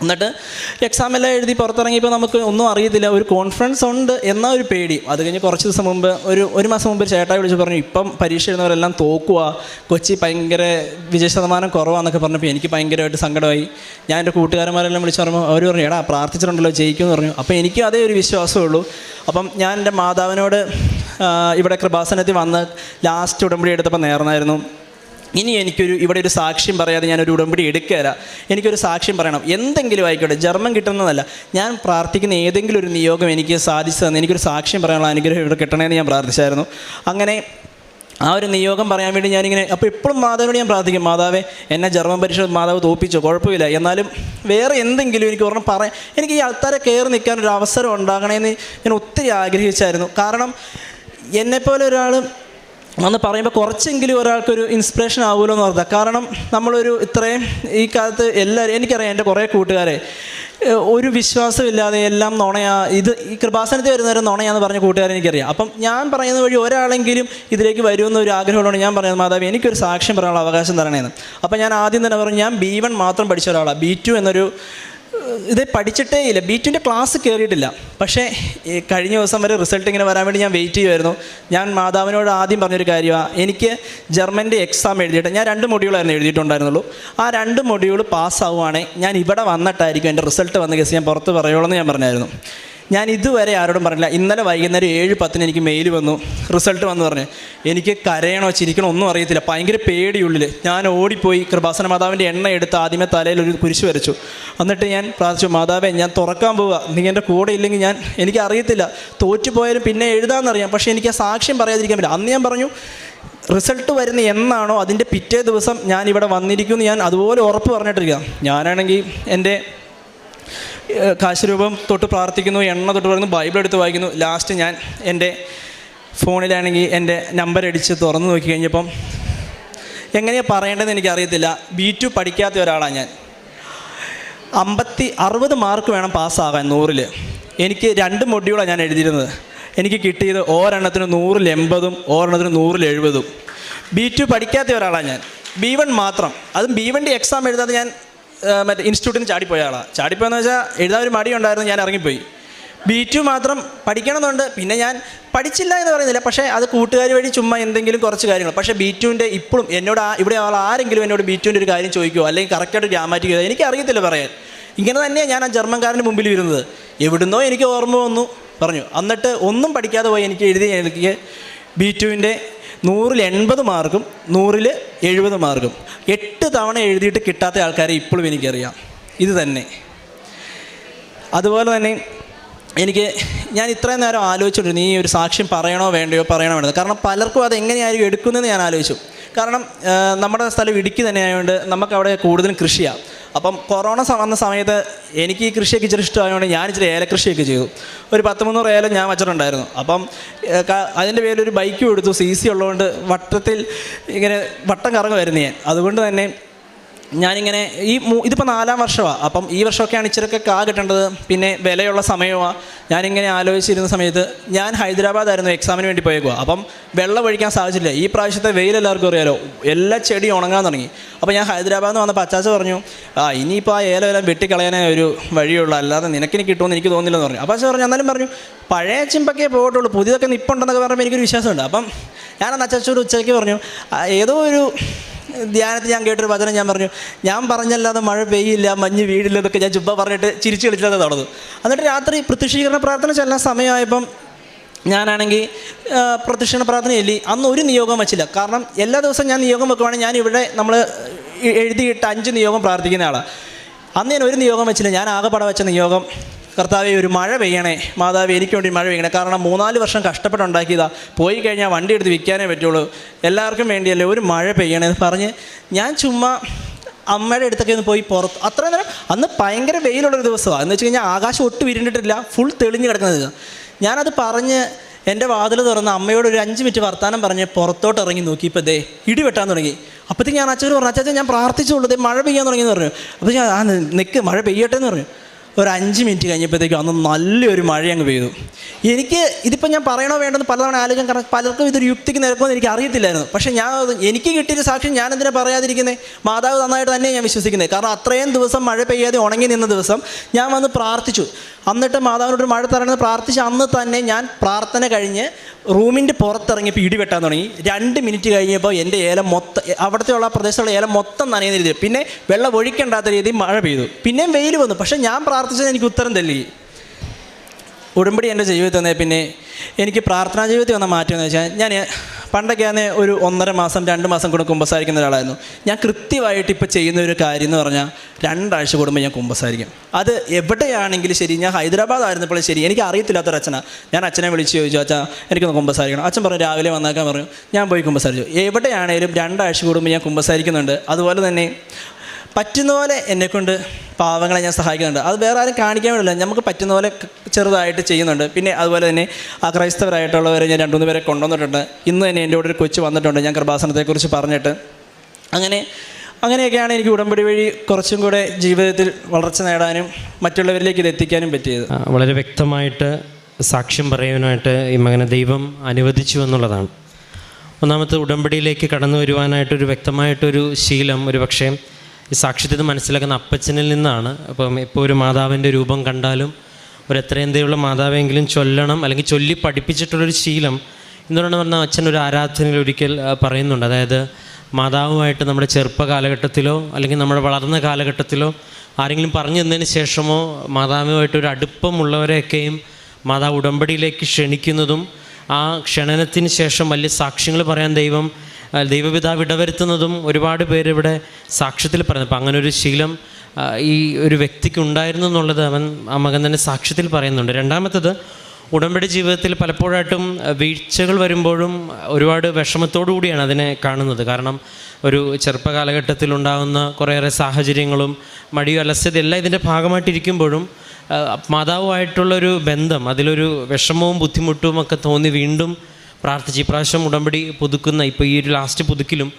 എന്നിട്ട് എക്സാം എല്ലാം എഴുതി പുറത്തിറങ്ങിയപ്പോൾ നമുക്ക് ഒന്നും അറിയത്തില്ല. ഒരു കോൺഫിഡൻസ് ഉണ്ട് എന്നാൽ ഒരു പേടി. അത് കഴിഞ്ഞ് കുറച്ച് ദിവസം മുമ്പ് ഒരു മാസം മുമ്പ് ചേട്ടായി വിളിച്ച് പറഞ്ഞു, ഇപ്പം പരീക്ഷ എഴുതുന്നവരെല്ലാം തോക്കുക, കൊച്ചി ഭയങ്കര വിജയശതമാനം കുറവാന്നൊക്കെ പറഞ്ഞപ്പോൾ എനിക്ക് ഭയങ്കരമായിട്ട് സങ്കടമായി. ഞാൻ എൻ്റെ കൂട്ടുകാരന്മാരെല്ലാം വിളിച്ച് പറയുമ്പോൾ അവർ പറഞ്ഞു, എടാ പ്രാർത്ഥിച്ചിട്ടുണ്ടല്ലോ ജയിക്കുമെന്ന് പറഞ്ഞു. അപ്പോൾ എനിക്ക് അതേ ഒരു വിശ്വാസമേ ഉള്ളൂ. അപ്പം ഞാൻ എൻ്റെ മാതാവിനോട് ഇവിടെ കൃപാസനത്തിൽ വന്ന് ലാസ്റ്റ് ഉടമ്പടി എടുത്തപ്പോൾ നേർന്നായിരുന്നു, ഇനി ഇവിടെ ഒരു സാക്ഷ്യം പറയാതെ ഞാനൊരു ഉടമ്പടി എടുക്കുകയില്ല. എനിക്കൊരു സാക്ഷ്യം പറയണം, എന്തെങ്കിലും ആയിക്കോട്ടെ, ജർമ്മൻ കിട്ടുന്നതല്ല, ഞാൻ പ്രാർത്ഥിക്കുന്ന ഏതെങ്കിലും ഒരു നിയോഗം എനിക്ക് സാധിച്ചു തന്നെ എനിക്കൊരു സാക്ഷ്യം പറയാനുള്ള അനുഗ്രഹം ഇവിടെ കിട്ടണമെന്ന് ഞാൻ പ്രാർത്ഥിച്ചായിരുന്നു. അങ്ങനെ ആ ഒരു നിയോഗം പറയാൻ വേണ്ടി ഞാനിങ്ങനെ അപ്പോൾ എപ്പോഴും മാതാവിനോട് ഞാൻ പ്രാർത്ഥിക്കും, മാതാവേ എന്നെ ജർമ്മൻ പരീക്ഷ മാതാവ് തോൽപ്പിച്ചോ, കുഴപ്പമില്ല, എന്നാലും വേറെ എന്തെങ്കിലും എനിക്ക് ഒരെണ്ണം പറയാൻ, എനിക്ക് ഈ ആൾക്കാരെ കയറി നിൽക്കാനൊരു അവസരം ഉണ്ടാകണമെന്ന് ഞാൻ ഒത്തിരി ആഗ്രഹിച്ചായിരുന്നു. കാരണം എന്നെപ്പോലെ ഒരാൾ വന്ന് പറയുമ്പോൾ കുറച്ചെങ്കിലും ഒരാൾക്കൊരു ഇൻസ്പിറേഷൻ ആവുമല്ലോ എന്ന് പറഞ്ഞാൽ. കാരണം നമ്മളൊരു ഇത്രയും ഈ കാലത്ത് എല്ലാവരും, എനിക്കറിയാം എൻ്റെ കുറേ കൂട്ടുകാരെ ഒരു വിശ്വാസമില്ലാതെ എല്ലാം നുണയാ, ഇത് ഈ കൃപാസനത്തിൽ വരുന്നവരെ നുണയാന്ന് പറഞ്ഞ കൂട്ടുകാരെ എനിക്കറിയാം. അപ്പം ഞാൻ പറയുന്ന വഴി ഒരാളെങ്കിലും ഇതിലേക്ക് വരുമെന്ന ഒരു ആഗ്രഹമുള്ളതുകൊണ്ട് ഞാൻ പറയുന്നത്, മാതാവ് എനിക്കൊരു സാക്ഷ്യം പറയാനുള്ള അവകാശം തരണേന്ന്. അപ്പം ഞാൻ ആദ്യം തന്നെ പറഞ്ഞു, ഞാൻ B1 മാത്രം പഠിച്ച ഒരാളാണ്. B2 എന്നൊരു ഇത് പഠിച്ചിട്ടേ ഇല്ല, B2ൻ്റെ ക്ലാസ് കയറിയിട്ടില്ല. പക്ഷേ കഴിഞ്ഞ ദിവസം വരെ റിസൾട്ട് ഇങ്ങനെ വരാൻ വേണ്ടി ഞാൻ വെയിറ്റ് ചെയ്യുമായിരുന്നു. ഞാൻ മാതാവിനോട് ആദ്യം പറഞ്ഞൊരു കാര്യമാണ്, എനിക്ക് ജർമ്മൻ്റെ എക്സാം എഴുതിയിട്ട് ഞാൻ 2 മൊഡ്യൂളായിരുന്നു എഴുതിയിട്ടുണ്ടായിരുന്നുള്ളൂ. ആ 2 മൊഡ്യൂൾ പാസ്സാവുകയാണെങ്കിൽ ഞാൻ ഇവിടെ വന്നിട്ടായിരിക്കും എൻ്റെ റിസൾട്ട് വന്ന കേസ് ഞാൻ പുറത്ത് പറയുള്ളൂ എന്ന് ഞാൻ പറഞ്ഞായിരുന്നു. ഞാൻ ഇതുവരെ ആരോടും പറഞ്ഞില്ല. ഇന്നലെ വൈകുന്നേരം 7:10 എനിക്ക് മെയിൽ വന്നു, റിസൾട്ട് വന്നു പറഞ്ഞു. എനിക്ക് കരയണോ ചിരിക്കണോ ഒന്നും അറിയത്തില്ല, ഭയങ്കര പേടിയുള്ളിൽ. ഞാൻ ഓടിപ്പോയി കൃപാസന മാതാവിൻ്റെ എണ്ണ എടുത്ത് ആദ്യമേ തലയിൽ ഒരു കുരിശ് വരച്ചു. എന്നിട്ട് ഞാൻ പ്രാർത്ഥിച്ചു, മാതാവേ ഞാൻ തുറക്കാൻ പോവുക, നീ എൻ്റെ കൂടെ ഇല്ലെങ്കിൽ എനിക്കറിയത്തില്ല, തോറ്റുപോയാലും പിന്നെ എഴുതാമെന്നറിയാം, പക്ഷേ എനിക്ക് ആ സാക്ഷ്യം പറയാതിരിക്കാൻ പറ്റില്ല. അന്ന് ഞാൻ പറഞ്ഞു, റിസൾട്ട് വരുന്ന എന്നാണോ അതിൻ്റെ പിറ്റേ ദിവസം ഞാൻ ഇവിടെ വന്നിരിക്കുമെന്ന് ഞാൻ അതുപോലെ ഉറപ്പ് പറഞ്ഞിട്ടിരിക്കുക. ഞാനാണെങ്കിൽ എൻ്റെ കാശുരൂപം തൊട്ട് പ്രാർത്ഥിക്കുന്നു, എണ്ണ തൊട്ട് പറയുന്നു, ബൈബിൾ എടുത്ത് വായിക്കുന്നു. ലാസ്റ്റ് ഞാൻ എൻ്റെ ഫോണിലാണെങ്കിൽ എൻ്റെ നമ്പർ അടിച്ച് തുറന്ന് നോക്കി കഴിഞ്ഞപ്പം എങ്ങനെയാണ് പറയേണ്ടതെന്ന് എനിക്കറിയത്തില്ല. B2 പഠിക്കാത്ത ഒരാളാണ് ഞാൻ. 60 മാർക്ക് വേണം പാസ്സാകാൻ 100-ൽ. എനിക്ക് 2 മൊഡ്യൂളാണ് ഞാൻ എഴുതിയിരുന്നത്. എനിക്ക് കിട്ടിയത് ഒരെണ്ണത്തിന് 100-ൽ 80-ഉം ഒരെണ്ണത്തിന് 100-ൽ 70-ഉം. B2 പഠിക്കാത്ത ഒരാളാണ് ഞാൻ. B1 മാത്രം, അതും B1ൻ്റെ എക്സാം എഴുതാതെ ഞാൻ മറ്റേ ഇൻസ്റ്റിറ്റ്യൂട്ടിന് ചാടിപ്പോയ ആളാണ്. ചാടിപ്പോയെന്ന് വെച്ചാൽ എഴുതാൻ ഒരു മടിയുണ്ടായിരുന്നു, ഞാൻ ഇറങ്ങിപ്പോയി. B2 മാത്രം പഠിക്കണമെന്നുണ്ട്. പിന്നെ ഞാൻ പഠിച്ചില്ല എന്ന് പറയുന്നില്ല, പക്ഷേ അത് കൂട്ടുകാർ വഴി ചുമ്മാ എന്തെങ്കിലും കുറച്ച് കാര്യങ്ങൾ. പക്ഷേ B2ൻ്റെ ഇപ്പോഴും എന്നോട് ഇവിടെ ആരെങ്കിലും എന്നോട് B2ൻ്റെ ഒരു കാര്യം ചോദിക്കുമോ അല്ലെങ്കിൽ കറക്റ്റായിട്ട് ഗ്രാമാറ്റിക് എനിക്കറിയത്തില്ല പറയാൻ. ഇങ്ങനെ തന്നെയാണ് ഞാൻ ആ ജർമ്മൻകാരൻ്റെ മുമ്പിൽ വരുന്നത്. എവിടുന്നോ എനിക്ക് ഓർമ്മ വന്നു പറഞ്ഞു. എന്നിട്ട് ഒന്നും പഠിക്കാതെ പോയി എനിക്ക് എനിക്ക് B2ൻ്റെ 100-ൽ 80 മാർക്കും 100-ൽ 70 മാർക്കും 8 തവണ എഴുതിയിട്ട് കിട്ടാത്ത ആൾക്കാരെ ഇപ്പോഴും എനിക്കറിയാം. ഇത് തന്നെ. അതുപോലെ തന്നെ ഞാൻ ഇത്രയും നേരം ആലോചിച്ചിട്ടുണ്ട്, നീ ഒരു സാക്ഷ്യം പറയണോ വേണ്ടയോ കാരണം പലർക്കും അത് എങ്ങനെയായിരിക്കും എടുക്കുന്നതെന്ന് ഞാൻ ആലോചിച്ചു. കാരണം നമ്മുടെ സ്ഥലം ഇടുക്കി തന്നെ ആയതുകൊണ്ട് നമുക്കവിടെ കൂടുതലും കൃഷിയാണ്. അപ്പം കൊറോണ വന്ന സമയത്ത് എനിക്ക് ഈ കൃഷിയൊക്കെ ഇച്ചിരി ഇഷ്ടമായതുകൊണ്ട് ഞാൻ ഇച്ചിരി ഏലക്കൃഷിയൊക്കെ ചെയ്തു. ഒരു 10-300 ഏലം ഞാൻ വച്ചിട്ടുണ്ടായിരുന്നു. അപ്പം അതിൻ്റെ പേരിലൊരു ബൈക്കും എടുത്തു. CC ഉള്ളതുകൊണ്ട് വട്ടത്തിൽ ഇങ്ങനെ വട്ടം കറങ്ങുമായിരുന്നു ഞാൻ. അതുകൊണ്ട് തന്നെ ഞാനിങ്ങനെ ഇതിപ്പോൾ 4-ാം വർഷമാണ്. അപ്പം ഈ വർഷമൊക്കെയാണ് ഇച്ചിരിയൊക്കെ കിട്ടേണ്ടത്, പിന്നെ വിലയുള്ള സമയമാണ്. ഞാനിങ്ങനെ ആലോചിച്ചിരുന്ന സമയത്ത് ഞാൻ ഹൈദരാബാദായിരുന്നു എക്സാമിന് വേണ്ടി പോയേക്കുക. അപ്പം വെള്ളം ഒഴിക്കാൻ സാധിച്ചില്ല. ഈ പ്രാവശ്യത്തെ വെയിൽ എല്ലാവർക്കും അറിയാലോ, എല്ലാ ചെടിയും ഉണങ്ങാൻ തുടങ്ങി. അപ്പോൾ ഞാൻ ഹൈദരാബാദിൽ നിന്ന് വന്നപ്പോൾ അച്ചാച്ച പറഞ്ഞു, ഇനിയിപ്പോൾ ആ ഏലമെല്ലാം വെട്ടിക്കളയാനേ ഒരു വഴിയുള്ളൂ, അല്ലാതെ നിനക്കിനി കിട്ടുമെന്ന് എനിക്ക് തോന്നില്ലെന്ന് പറഞ്ഞു. അപ്പോൾ അച്ഛൻ പറഞ്ഞു, എന്നാലും പറഞ്ഞു പഴയ ചിമ്പൊക്കെ പോയിട്ടുള്ളൂ, പുതിയതൊക്കെ നിപ്പുണ്ടെന്നൊക്കെ പറയുമ്പോൾ എനിക്കൊരു വിശ്വാസമുണ്ട്. അപ്പം ഞാനന്ന് അച്ചാച്ചോട് ഉച്ചയ്ക്ക് പറഞ്ഞു, ഏതോ ഒരു ധ്യാനത്തിൽ ഞാൻ കേട്ടൊരു വചനം ഞാൻ പറഞ്ഞു, ഞാൻ പറഞ്ഞല്ലാതെ മഴ പെയ്യില്ല, മഞ്ഞ് വീടില്ല എന്നൊക്കെ ഞാൻ ചുമ്മാ പറഞ്ഞിട്ട് ചിരിച്ച് കളിച്ചത് നടന്നു. എന്നിട്ട് രാത്രി പ്രത്യക്ഷീകരണ പ്രാർത്ഥന ചെല്ലാൻ സമയമായപ്പം ഞാനാണെങ്കിൽ പ്രത്യക്ഷീകരണ പ്രാർത്ഥന ചൊല്ലി. അന്ന് ഒരു നിയോഗം വച്ചില്ല. കാരണം എല്ലാ ദിവസവും ഞാൻ നിയോഗം വെക്കുവാണെങ്കിൽ ഞാൻ ഇവിടെ നമ്മൾ എഴുതിയിട്ട് 5 നിയോഗം പ്രാർത്ഥിക്കുന്ന ആളാണ്. അന്ന് ഞാൻ ഒരു നിയോഗം വെച്ചില്ല. ഞാൻ ആകെപ്പാടെ വെച്ച നിയോഗം, കർത്താവേ ഒരു മഴ പെയ്യണേ, മാതാവേ എനിക്ക് വേണ്ടി മഴ പെയ്യണേ. കാരണം 3-4 വർഷം കഷ്ടപ്പെട്ടുണ്ടാക്കിയതാണ്, പോയി കഴിഞ്ഞാൽ വണ്ടി എടുത്ത് വിൽക്കാനേ പറ്റുള്ളൂ, എല്ലാവർക്കും വേണ്ടിയല്ലേ, ഒരു മഴ പെയ്യണേ എന്ന് പറഞ്ഞ് ഞാൻ ചുമ്മാ അമ്മയുടെ അടുത്തൊക്കെ ഒന്ന് പോയി പുറത്ത്. അത്രയും നേരം അന്ന് ഭയങ്കര വെയിലുള്ളൊരു ദിവസമാണ്. എന്ന് വെച്ച് കഴിഞ്ഞാൽ ആകാശം ഒട്ടും ഇരുണ്ടിട്ടില്ല, ഫുൾ തെളിഞ്ഞ് കിടക്കുന്നത്. ഞാനത് പറഞ്ഞ് എൻ്റെ വാതിൽ തുറന്ന് അമ്മയോട് ഒരു 5 മിനിറ്റ് വർത്താനം പറഞ്ഞ് പുറത്തോട്ട് ഇറങ്ങി നോക്കിയപ്പോൾ ദേ ഇടി വെട്ടാൻ തുടങ്ങി. അപ്പോഴത്തേക്ക് ഞാൻ അച്ഛനോട് പറഞ്ഞു, അച്ഛൻ ഞാൻ പ്രാർത്ഥിച്ചുള്ളൂ, മഴ പെയ്യാൻ തുടങ്ങിയെന്ന് പറഞ്ഞു. അപ്പോൾ ഞാൻ നിൽക്ക്, മഴ പെയ്യട്ടെ എന്ന് പറഞ്ഞു. ഒരു 5 മിനിറ്റ് കഴിഞ്ഞപ്പോഴത്തേക്കും അന്ന് നല്ലൊരു മഴ അങ്ങ് പെയ്തു. എനിക്ക് ഇതിപ്പോൾ ഞാൻ പറയണോ വേണ്ടെന്ന് പലതവണ ആലോചിക്കാൻ, കാരണം പലർക്കും ഇതൊരു യുക്തിക്ക് നിരക്കുമെന്ന് എനിക്ക് അറിയത്തില്ലായിരുന്നു. പക്ഷേ എനിക്ക് കിട്ടിയൊരു സാക്ഷ്യം ഞാൻ എന്തിനാ പറയാതിരിക്കുന്നത്? മാതാവ് നന്നായിട്ട് തന്നെ ഞാൻ വിശ്വസിക്കുന്നത്. കാരണം അത്രയും ദിവസം മഴ പെയ്യാതെ ഉണങ്ങി നിന്ന ദിവസം ഞാൻ വന്ന് പ്രാർത്ഥിച്ചു. എന്നിട്ട് മാതാവിനോട് മഴ തരണമെന്ന് പ്രാർത്ഥിച്ച് അന്ന് തന്നെ ഞാൻ പ്രാർത്ഥന കഴിഞ്ഞ് റൂമിൻ്റെ പുറത്തിറങ്ങിയപ്പോൾ ഇടി വെട്ടാൻ തുടങ്ങി. 2 മിനിറ്റ് കഴിഞ്ഞപ്പോൾ എൻ്റെ ഏലം മൊത്തം, അവിടുത്തെ ഉള്ള പ്രദേശത്തുള്ള ഏലം മൊത്തം നനയുന്ന രീതിയിൽ, പിന്നെ വെള്ളം ഒഴിക്കേണ്ടാത്ത രീതിയിൽ മഴ പെയ്തു. പിന്നെയും വെയിൽ വന്നു. പക്ഷേ ഞാൻ പ്രാർത്ഥിച്ചത് എനിക്ക് ഉത്തരം തല്ലി. ഉടമ്പടി എൻ്റെ ജീവിതത്തിൽ തന്നെ പിന്നെ എനിക്ക് പ്രാർത്ഥനാ ജീവിതത്തിൽ വന്ന മാറ്റം എന്ന് വെച്ചാൽ, ഞാൻ പണ്ടൊക്കെ ഒരു 1.5 മാസം 2 മാസം കൂടെ കുമ്പസാരിക്കുന്ന ഒരാളായിരുന്നു. ഞാൻ കൃത്യമായിട്ട് ഇപ്പോൾ ചെയ്യുന്ന ഒരു കാര്യം എന്ന് പറഞ്ഞാൽ 2 ആഴ്ച കൂടുമ്പോൾ ഞാൻ കുമ്പസാരിക്കും. അത് എവിടെയാണെങ്കിലും ശരി. ഞാൻ ഹൈദരാബാദ് ആയിരുന്നപ്പോഴും ശരി, എനിക്ക് അറിയത്തില്ലാത്തൊരച്ഛനാണ്. ഞാൻ അച്ഛനെ വിളിച്ച് ചോദിച്ചു, അച്ഛാ എനിക്കൊന്ന് കുമ്പസാരിക്കണം. അച്ഛൻ പറഞ്ഞു രാവിലെ വന്നേക്കാൻ പറഞ്ഞു. ഞാൻ പോയി കുമ്പസാരിച്ചു. എവിടെയാണേലും 2 ആഴ്ച കൂടുമ്പോൾ ഞാൻ കുമ്പസാരിക്കുന്നുണ്ട്. അതുപോലെ തന്നെ പറ്റുന്ന പോലെ എന്നെക്കൊണ്ട് പാവങ്ങളെ ഞാൻ സഹായിക്കുന്നുണ്ട്. അത് വേറെ ആരും കാണിക്കാൻ വേണ്ടില്ല, നമുക്ക് പറ്റുന്ന പോലെ ചെറുതായിട്ട് ചെയ്യുന്നുണ്ട്. പിന്നെ അതുപോലെ തന്നെ ക്രൈസ്തവരായിട്ടുള്ളവരെ ഞാൻ 2-3 പേരെ കൊണ്ടുവന്നിട്ടുണ്ട്. ഇന്ന് തന്നെ എൻ്റെ കൂടെ ഒരു കൊച്ചു വന്നിട്ടുണ്ട്, ഞാൻ കൃപാസനത്തെക്കുറിച്ച് പറഞ്ഞിട്ട്. അങ്ങനെയൊക്കെയാണ് എനിക്ക് ഉടമ്പടി വഴി കുറച്ചും കൂടെ ജീവിതത്തിൽ വളർച്ച നേടാനും മറ്റുള്ളവരിലേക്ക് ഇത് എത്തിക്കാനും പറ്റിയത്. വളരെ വ്യക്തമായിട്ട് സാക്ഷ്യം പറയാനായിട്ട് ഈ മകനെ ദൈവം അനുവദിച്ചു എന്നുള്ളതാണ്. ഒന്നാമത്തെ ഉടമ്പടിയിലേക്ക് കടന്നു വരുവാനായിട്ടൊരു വ്യക്തമായിട്ടൊരു ശീലം ഒരു പക്ഷേ ഈ സാക്ഷ്യത്തിൽ മനസ്സിലാക്കുന്ന അപ്പച്ചനിൽ നിന്നാണ്. അപ്പം ഇപ്പോൾ ഒരു മാതാവിൻ്റെ രൂപം കണ്ടാലും ഒരു എത്രയെന്തേയുള്ള മാതാവെങ്കിലും ചൊല്ലണം, അല്ലെങ്കിൽ ചൊല്ലി പഠിപ്പിച്ചിട്ടുള്ളൊരു ശീലം എന്തുകൊണ്ടാണ് പറഞ്ഞാൽ അച്ഛൻ ഒരു ആരാധനയിൽ ഒരിക്കൽ പറയുന്നുണ്ട്. അതായത് മാതാവുമായിട്ട് നമ്മുടെ ചെറുപ്പ കാലഘട്ടത്തിലോ അല്ലെങ്കിൽ നമ്മുടെ വളർന്ന കാലഘട്ടത്തിലോ ആരെങ്കിലും പറഞ്ഞു തന്നതിന് ശേഷമോ മാതാവുമായിട്ടൊരു അടുപ്പമുള്ളവരെയൊക്കെയും മാതാവ് ഉടമ്പടിയിലേക്ക് ക്ഷണിക്കുന്നതും ആ ക്ഷണനത്തിന് ശേഷം വലിയ സാക്ഷ്യങ്ങൾ പറയാൻ ദൈവപിതാവ് ഇടവരുത്തുന്നതും ഒരുപാട് പേര് ഇവിടെ സാക്ഷ്യത്തിൽ പറയുന്നത്. അപ്പം അങ്ങനൊരു ശീലം ഈ ഒരു വ്യക്തിക്ക് ഉണ്ടായിരുന്നു എന്നുള്ളത് ആ മകൻ തന്നെ സാക്ഷ്യത്തിൽ പറയുന്നുണ്ട്. രണ്ടാമത്തത്, ഉടമ്പടി ജീവിതത്തിൽ പലപ്പോഴായിട്ടും വീഴ്ചകൾ വരുമ്പോഴും ഒരുപാട് വിഷമത്തോടു കൂടിയാണ് അതിനെ കാണുന്നത്. കാരണം ഒരു ചെറുപ്പകാലഘട്ടത്തിലുണ്ടാകുന്ന കുറേയേറെ സാഹചര്യങ്ങളും മടിയും അലസ്യതയും എല്ലാം ഇതിൻ്റെ ഭാഗമായിട്ടിരിക്കുമ്പോഴും മാതാവുമായിട്ടുള്ളൊരു ബന്ധം, അതിലൊരു വിഷമവും ബുദ്ധിമുട്ടും ഒക്കെ തോന്നി വീണ്ടും പ്രാർത്ഥിച്ച് ഇപ്രാവശ്യം ഉടമ്പടി പുതുക്കുന്ന, ഇപ്പോൾ ഈ ഒരു ലാസ്റ്റ് പുതുക്കിലും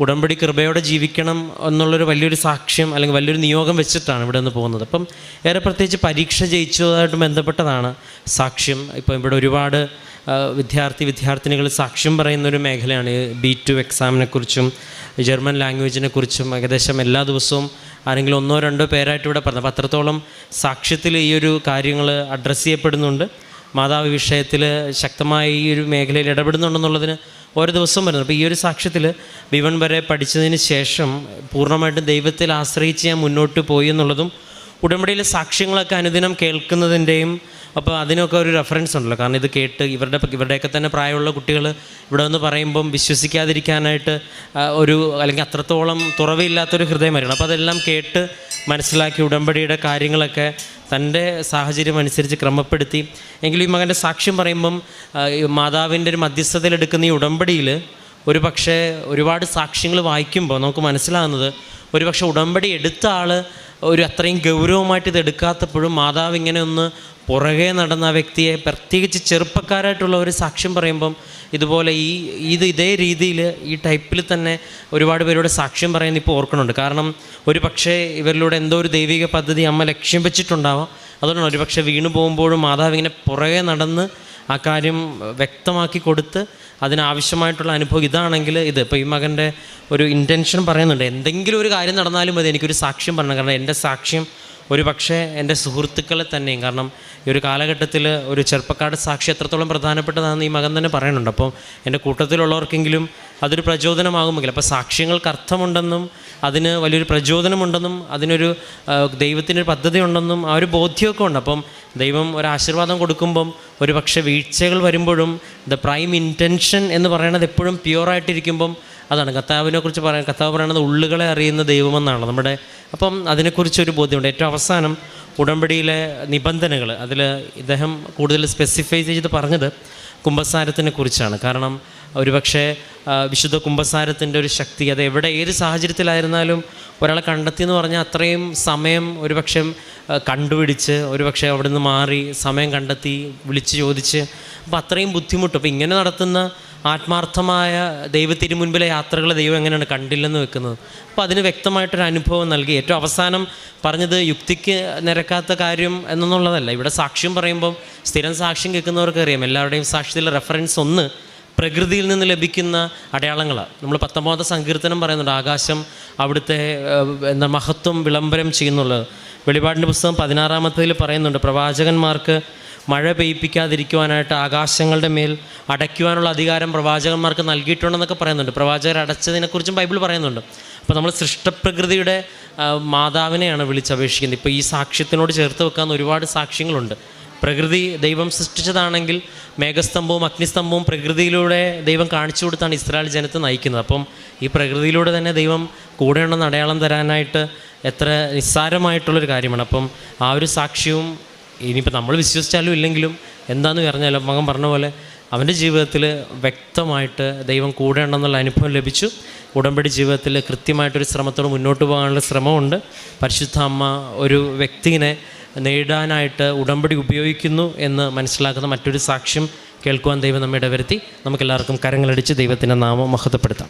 ഉടമ്പടി കൃപയോടെ ജീവിക്കണം എന്നുള്ളൊരു വലിയൊരു സാക്ഷ്യം അല്ലെങ്കിൽ വലിയൊരു നിയോഗം വെച്ചിട്ടാണ് ഇവിടെ നിന്ന് പോകുന്നത്. അപ്പം ഏറെ പ്രത്യേകിച്ച് പരീക്ഷ ജയിച്ചതായിട്ട് ബന്ധപ്പെട്ടതാണ് സാക്ഷ്യം. ഇപ്പോൾ ഇവിടെ ഒരുപാട് വിദ്യാർത്ഥിനികൾ സാക്ഷ്യം പറയുന്നൊരു മേഖലയാണ്. B2 എക്സാമിനെക്കുറിച്ചും ജർമ്മൻ ലാംഗ്വേജിനെക്കുറിച്ചും ഏകദേശം എല്ലാ ദിവസവും ആരെങ്കിലും 1-2 പേരായിട്ട് ഇവിടെ പറഞ്ഞു. അപ്പോൾ അത്രത്തോളം സാക്ഷ്യത്തിൽ ഈ ഒരു കാര്യങ്ങൾ അഡ്രസ്സ് ചെയ്യപ്പെടുന്നുണ്ട്. മാതാവ് വിഷയത്തിൽ ശക്തമായി ഈ ഒരു മേഖലയിൽ ഇടപെടുന്നുണ്ടെന്നുള്ളതിന് ഓരോ ദിവസവും വരുന്നത്. അപ്പോൾ ഈ ഒരു സാക്ഷ്യത്തിൽ B1 വരെ പഠിച്ചതിന് ശേഷം പൂർണ്ണമായിട്ടും ദൈവത്തിൽ ആശ്രയിച്ച് ഞാൻ മുന്നോട്ട് പോയി എന്നുള്ളതും ഉടമ്പടിയിലെ സാക്ഷ്യങ്ങളൊക്കെ അനുദിനം കേൾക്കുന്നതിൻ്റെയും അപ്പോൾ അതിനൊക്കെ ഒരു റെഫറൻസ് ഉണ്ടല്ലോ. കാരണം ഇത് കേട്ട് ഇവരുടെയൊക്കെ തന്നെ പ്രായമുള്ള കുട്ടികൾ ഇവിടെ വന്ന് പറയുമ്പം വിശ്വസിക്കാതിരിക്കാനായിട്ട് അല്ലെങ്കിൽ അത്രത്തോളം തുറവില്ലാത്തൊരു ഹൃദയമായിരുന്നു. അപ്പോൾ അതെല്ലാം കേട്ട് മനസ്സിലാക്കി ഉടമ്പടിയുടെ കാര്യങ്ങളൊക്കെ തൻ്റെ സാഹചര്യം അനുസരിച്ച് ക്രമപ്പെടുത്തി. എങ്കിലും ഈ മകൻ്റെ സാക്ഷ്യം പറയുമ്പം മാതാവിൻ്റെ ഒരു മധ്യസ്ഥതയിലെടുക്കുന്ന ഈ ഉടമ്പടിയിൽ ഒരു പക്ഷേ ഒരുപാട് സാക്ഷ്യങ്ങൾ വായിക്കുമ്പോൾ നമുക്ക് മനസ്സിലാകുന്നത് ഒരു പക്ഷേ ഉടമ്പടി എടുത്ത ആൾ ഒരു അത്രയും ഗൗരവമായിട്ട് ഇത് എടുക്കാത്തപ്പോഴും മാതാവ് ഇങ്ങനെ ഒന്ന് പുറകെ നടന്ന ആ വ്യക്തിയെ, പ്രത്യേകിച്ച് ചെറുപ്പക്കാരായിട്ടുള്ള ഒരു സാക്ഷ്യം പറയുമ്പം ഇതുപോലെ ഇതേ രീതിയിൽ ഈ ടൈപ്പിൽ തന്നെ ഒരുപാട് പേരുടെ സാക്ഷ്യം പറയുന്നത് ഇപ്പോൾ ഓർക്കണുണ്ട്. കാരണം ഒരു പക്ഷേ ഇവരിലൂടെ എന്തോ ഒരു ദൈവിക പദ്ധതി അമ്മ ലക്ഷ്യം വെച്ചിട്ടുണ്ടാവാം. അതുകൊണ്ടാണ് ഒരു പക്ഷേ വീണു പോകുമ്പോഴും മാതാവ് ഇങ്ങനെ പുറകെ നടന്ന് ആ കാര്യം വ്യക്തമാക്കി കൊടുത്ത് അതിനാവശ്യമായിട്ടുള്ള അനുഭവം ഇതാണെങ്കിൽ ഇത്. ഇപ്പോൾ ഈ മകൻ്റെ ഒരു ഇൻറ്റൻഷൻ പറയുന്നുണ്ട്, എന്തെങ്കിലും ഒരു കാര്യം നടന്നാലും മതി എനിക്കൊരു സാക്ഷ്യം പറയണം. കാരണം എൻ്റെ സാക്ഷ്യം ഒരു പക്ഷേ എൻ്റെ സുഹൃത്തുക്കളെ തന്നെയും, കാരണം ഈ ഒരു കാലഘട്ടത്തിൽ ഒരു ചെറുപ്പക്കാരുടെ സാക്ഷി എത്രത്തോളം പ്രധാനപ്പെട്ടതാണെന്ന് ഈ മകൻ തന്നെ പറയുന്നുണ്ട്. അപ്പോൾ എൻ്റെ കൂട്ടത്തിലുള്ളവർക്കെങ്കിലും അതൊരു പ്രചോദനമാകുമെങ്കിൽ, അപ്പോൾ സാക്ഷ്യങ്ങൾക്ക് അർത്ഥമുണ്ടെന്നും അതിന് വലിയൊരു പ്രചോദനമുണ്ടെന്നും അതിനൊരു ദൈവത്തിൻ്റെ പദ്ധതി ഉണ്ടെന്നും ആ ഒരു ബോധ്യമൊക്കെ ഉണ്ട്. അപ്പം ദൈവം ഒരാശീർവാദം കൊടുക്കുമ്പം ഒരു പക്ഷേ വീഴ്ചകൾ വരുമ്പോഴും ദ പ്രൈം ഇൻറ്റൻഷൻ എന്ന് പറയുന്നത് എപ്പോഴും പ്യുവറായിട്ടിരിക്കുമ്പം അതാണ് കർത്താവിനെക്കുറിച്ച് കർത്താവ് പറയുന്നത് ഉള്ളുകളെ അറിയുന്ന ദൈവമെന്നാണ് നമ്മുടെ. അപ്പം അതിനെക്കുറിച്ചൊരു ബോധ്യമുണ്ട്. ഏറ്റവും അവസാനം ഉടമ്പടിയിലെ നിബന്ധനകൾ അതിൽ ഇദ്ദേഹം കൂടുതൽ സ്പെസിഫൈ ചെയ്ത് പറഞ്ഞത് കുമ്പസാരത്തിനെ കുറിച്ചാണ്. കാരണം ഒരുപക്ഷെ വിശുദ്ധ കുമ്പസാരത്തിൻ്റെ ഒരു ശക്തി അത് ഏത് സാഹചര്യത്തിലായിരുന്നാലും ഒരാളെ കണ്ടെത്തി എന്ന് പറഞ്ഞാൽ അത്രയും സമയം ഒരുപക്ഷെ കണ്ടുപിടിച്ച് ഒരുപക്ഷെ അവിടെ നിന്ന് മാറി സമയം കണ്ടെത്തി വിളിച്ച് ചോദിച്ച്, അപ്പോൾ അത്രയും ബുദ്ധിമുട്ട്. അപ്പോൾ ഇങ്ങനെ നടത്തുന്ന ആത്മാർത്ഥമായ ദൈവത്തിന് മുൻപിലെ യാത്രകൾ ദൈവം എങ്ങനെയാണ് കണ്ടില്ലെന്ന് വെക്കുന്നത്? അപ്പോൾ അതിന് വ്യക്തമായിട്ടൊരു അനുഭവം നൽകി. ഏറ്റവും അവസാനം പറഞ്ഞത് യുക്തിക്ക് നിരക്കാത്ത കാര്യം എന്നുള്ളതല്ല. ഇവിടെ സാക്ഷ്യം പറയുമ്പം സ്ഥിരം സാക്ഷ്യം കേൾക്കുന്നവർക്ക് അറിയാം, എല്ലാവരുടെയും സാക്ഷ്യത്തിലെ റെഫറൻസ് ഒന്ന് പ്രകൃതിയിൽ നിന്ന് ലഭിക്കുന്ന അടയാളങ്ങളാണ്. നമ്മൾ 19 സങ്കീർത്തനം പറയുന്നുണ്ട്, ആകാശം അവിടുത്തെ മഹത്വം വിളംബരം ചെയ്യുന്നുള്ളത്. വെളിപാടിൻ്റെ പുസ്തകം 16 പറയുന്നുണ്ട്, പ്രവാചകന്മാർക്ക് മഴ പെയ്യിപ്പിക്കാതിരിക്കുവാനായിട്ട് ആകാശങ്ങളുടെ മേൽ അടയ്ക്കുവാനുള്ള അധികാരം പ്രവാചകന്മാർക്ക് നൽകിയിട്ടുണ്ടെന്നൊക്കെ പറയുന്നുണ്ട്. പ്രവാചകർ അടച്ചതിനെക്കുറിച്ചും ബൈബിൾ പറയുന്നുണ്ട്. അപ്പോൾ നമ്മൾ സൃഷ്ടപ്രകൃതിയുടെ മാതാവിനെയാണ് വിളിച്ചപേക്ഷിക്കുന്നത്. ഇപ്പോൾ ഈ സാക്ഷ്യത്തിനോട് ചേർത്ത് വെക്കാവുന്ന ഒരുപാട് സാക്ഷ്യങ്ങളുണ്ട്. പ്രകൃതി ദൈവം സൃഷ്ടിച്ചതാണെങ്കിൽ മേഘസ്തംഭവും അഗ്നിസ്തംഭവും പ്രകൃതിയിലൂടെ ദൈവം കാണിച്ചു കൊടുത്താണ് ഇസ്രായേൽ ജനത്തെ നയിക്കുന്നത്. അപ്പം ഈ പ്രകൃതിയിലൂടെ തന്നെ ദൈവം കൂടെയുണ്ടെന്ന് അടയാളം തരാനായിട്ട് എത്ര നിസ്സാരമായിട്ടുള്ളൊരു കാര്യമാണ്. അപ്പം ആ ഒരു സാക്ഷ്യവും ഇനിയിപ്പോൾ നമ്മൾ വിശ്വസിച്ചാലും ഇല്ലെങ്കിലും എന്താണെന്ന് പറഞ്ഞാലും മകൻ പറഞ്ഞ പോലെ അവൻ്റെ ജീവിതത്തിൽ വ്യക്തമായിട്ട് ദൈവം കൂടെ ഉണ്ടെന്നുള്ള അനുഭവം ലഭിച്ചു. ഉടമ്പടി ജീവിതത്തിൽ കൃത്യമായിട്ടൊരു ശ്രമത്തോട് മുന്നോട്ട് പോകാനുള്ള ശ്രമമുണ്ട്. പരിശുദ്ധ അമ്മ ഒരു വ്യക്തിയെ നേടാനായിട്ട് ഉടമ്പടി ഉപയോഗിക്കുന്നു എന്ന് മനസ്സിലാക്കുന്ന മറ്റൊരു സാക്ഷ്യം കേൾക്കുവാൻ ദൈവം നമ്മെ ഇടവരുത്തി. നമുക്കെല്ലാവർക്കും കരങ്ങളടിച്ച് ദൈവത്തിൻ്റെ നാമം മഹത്വപ്പെടുത്താം.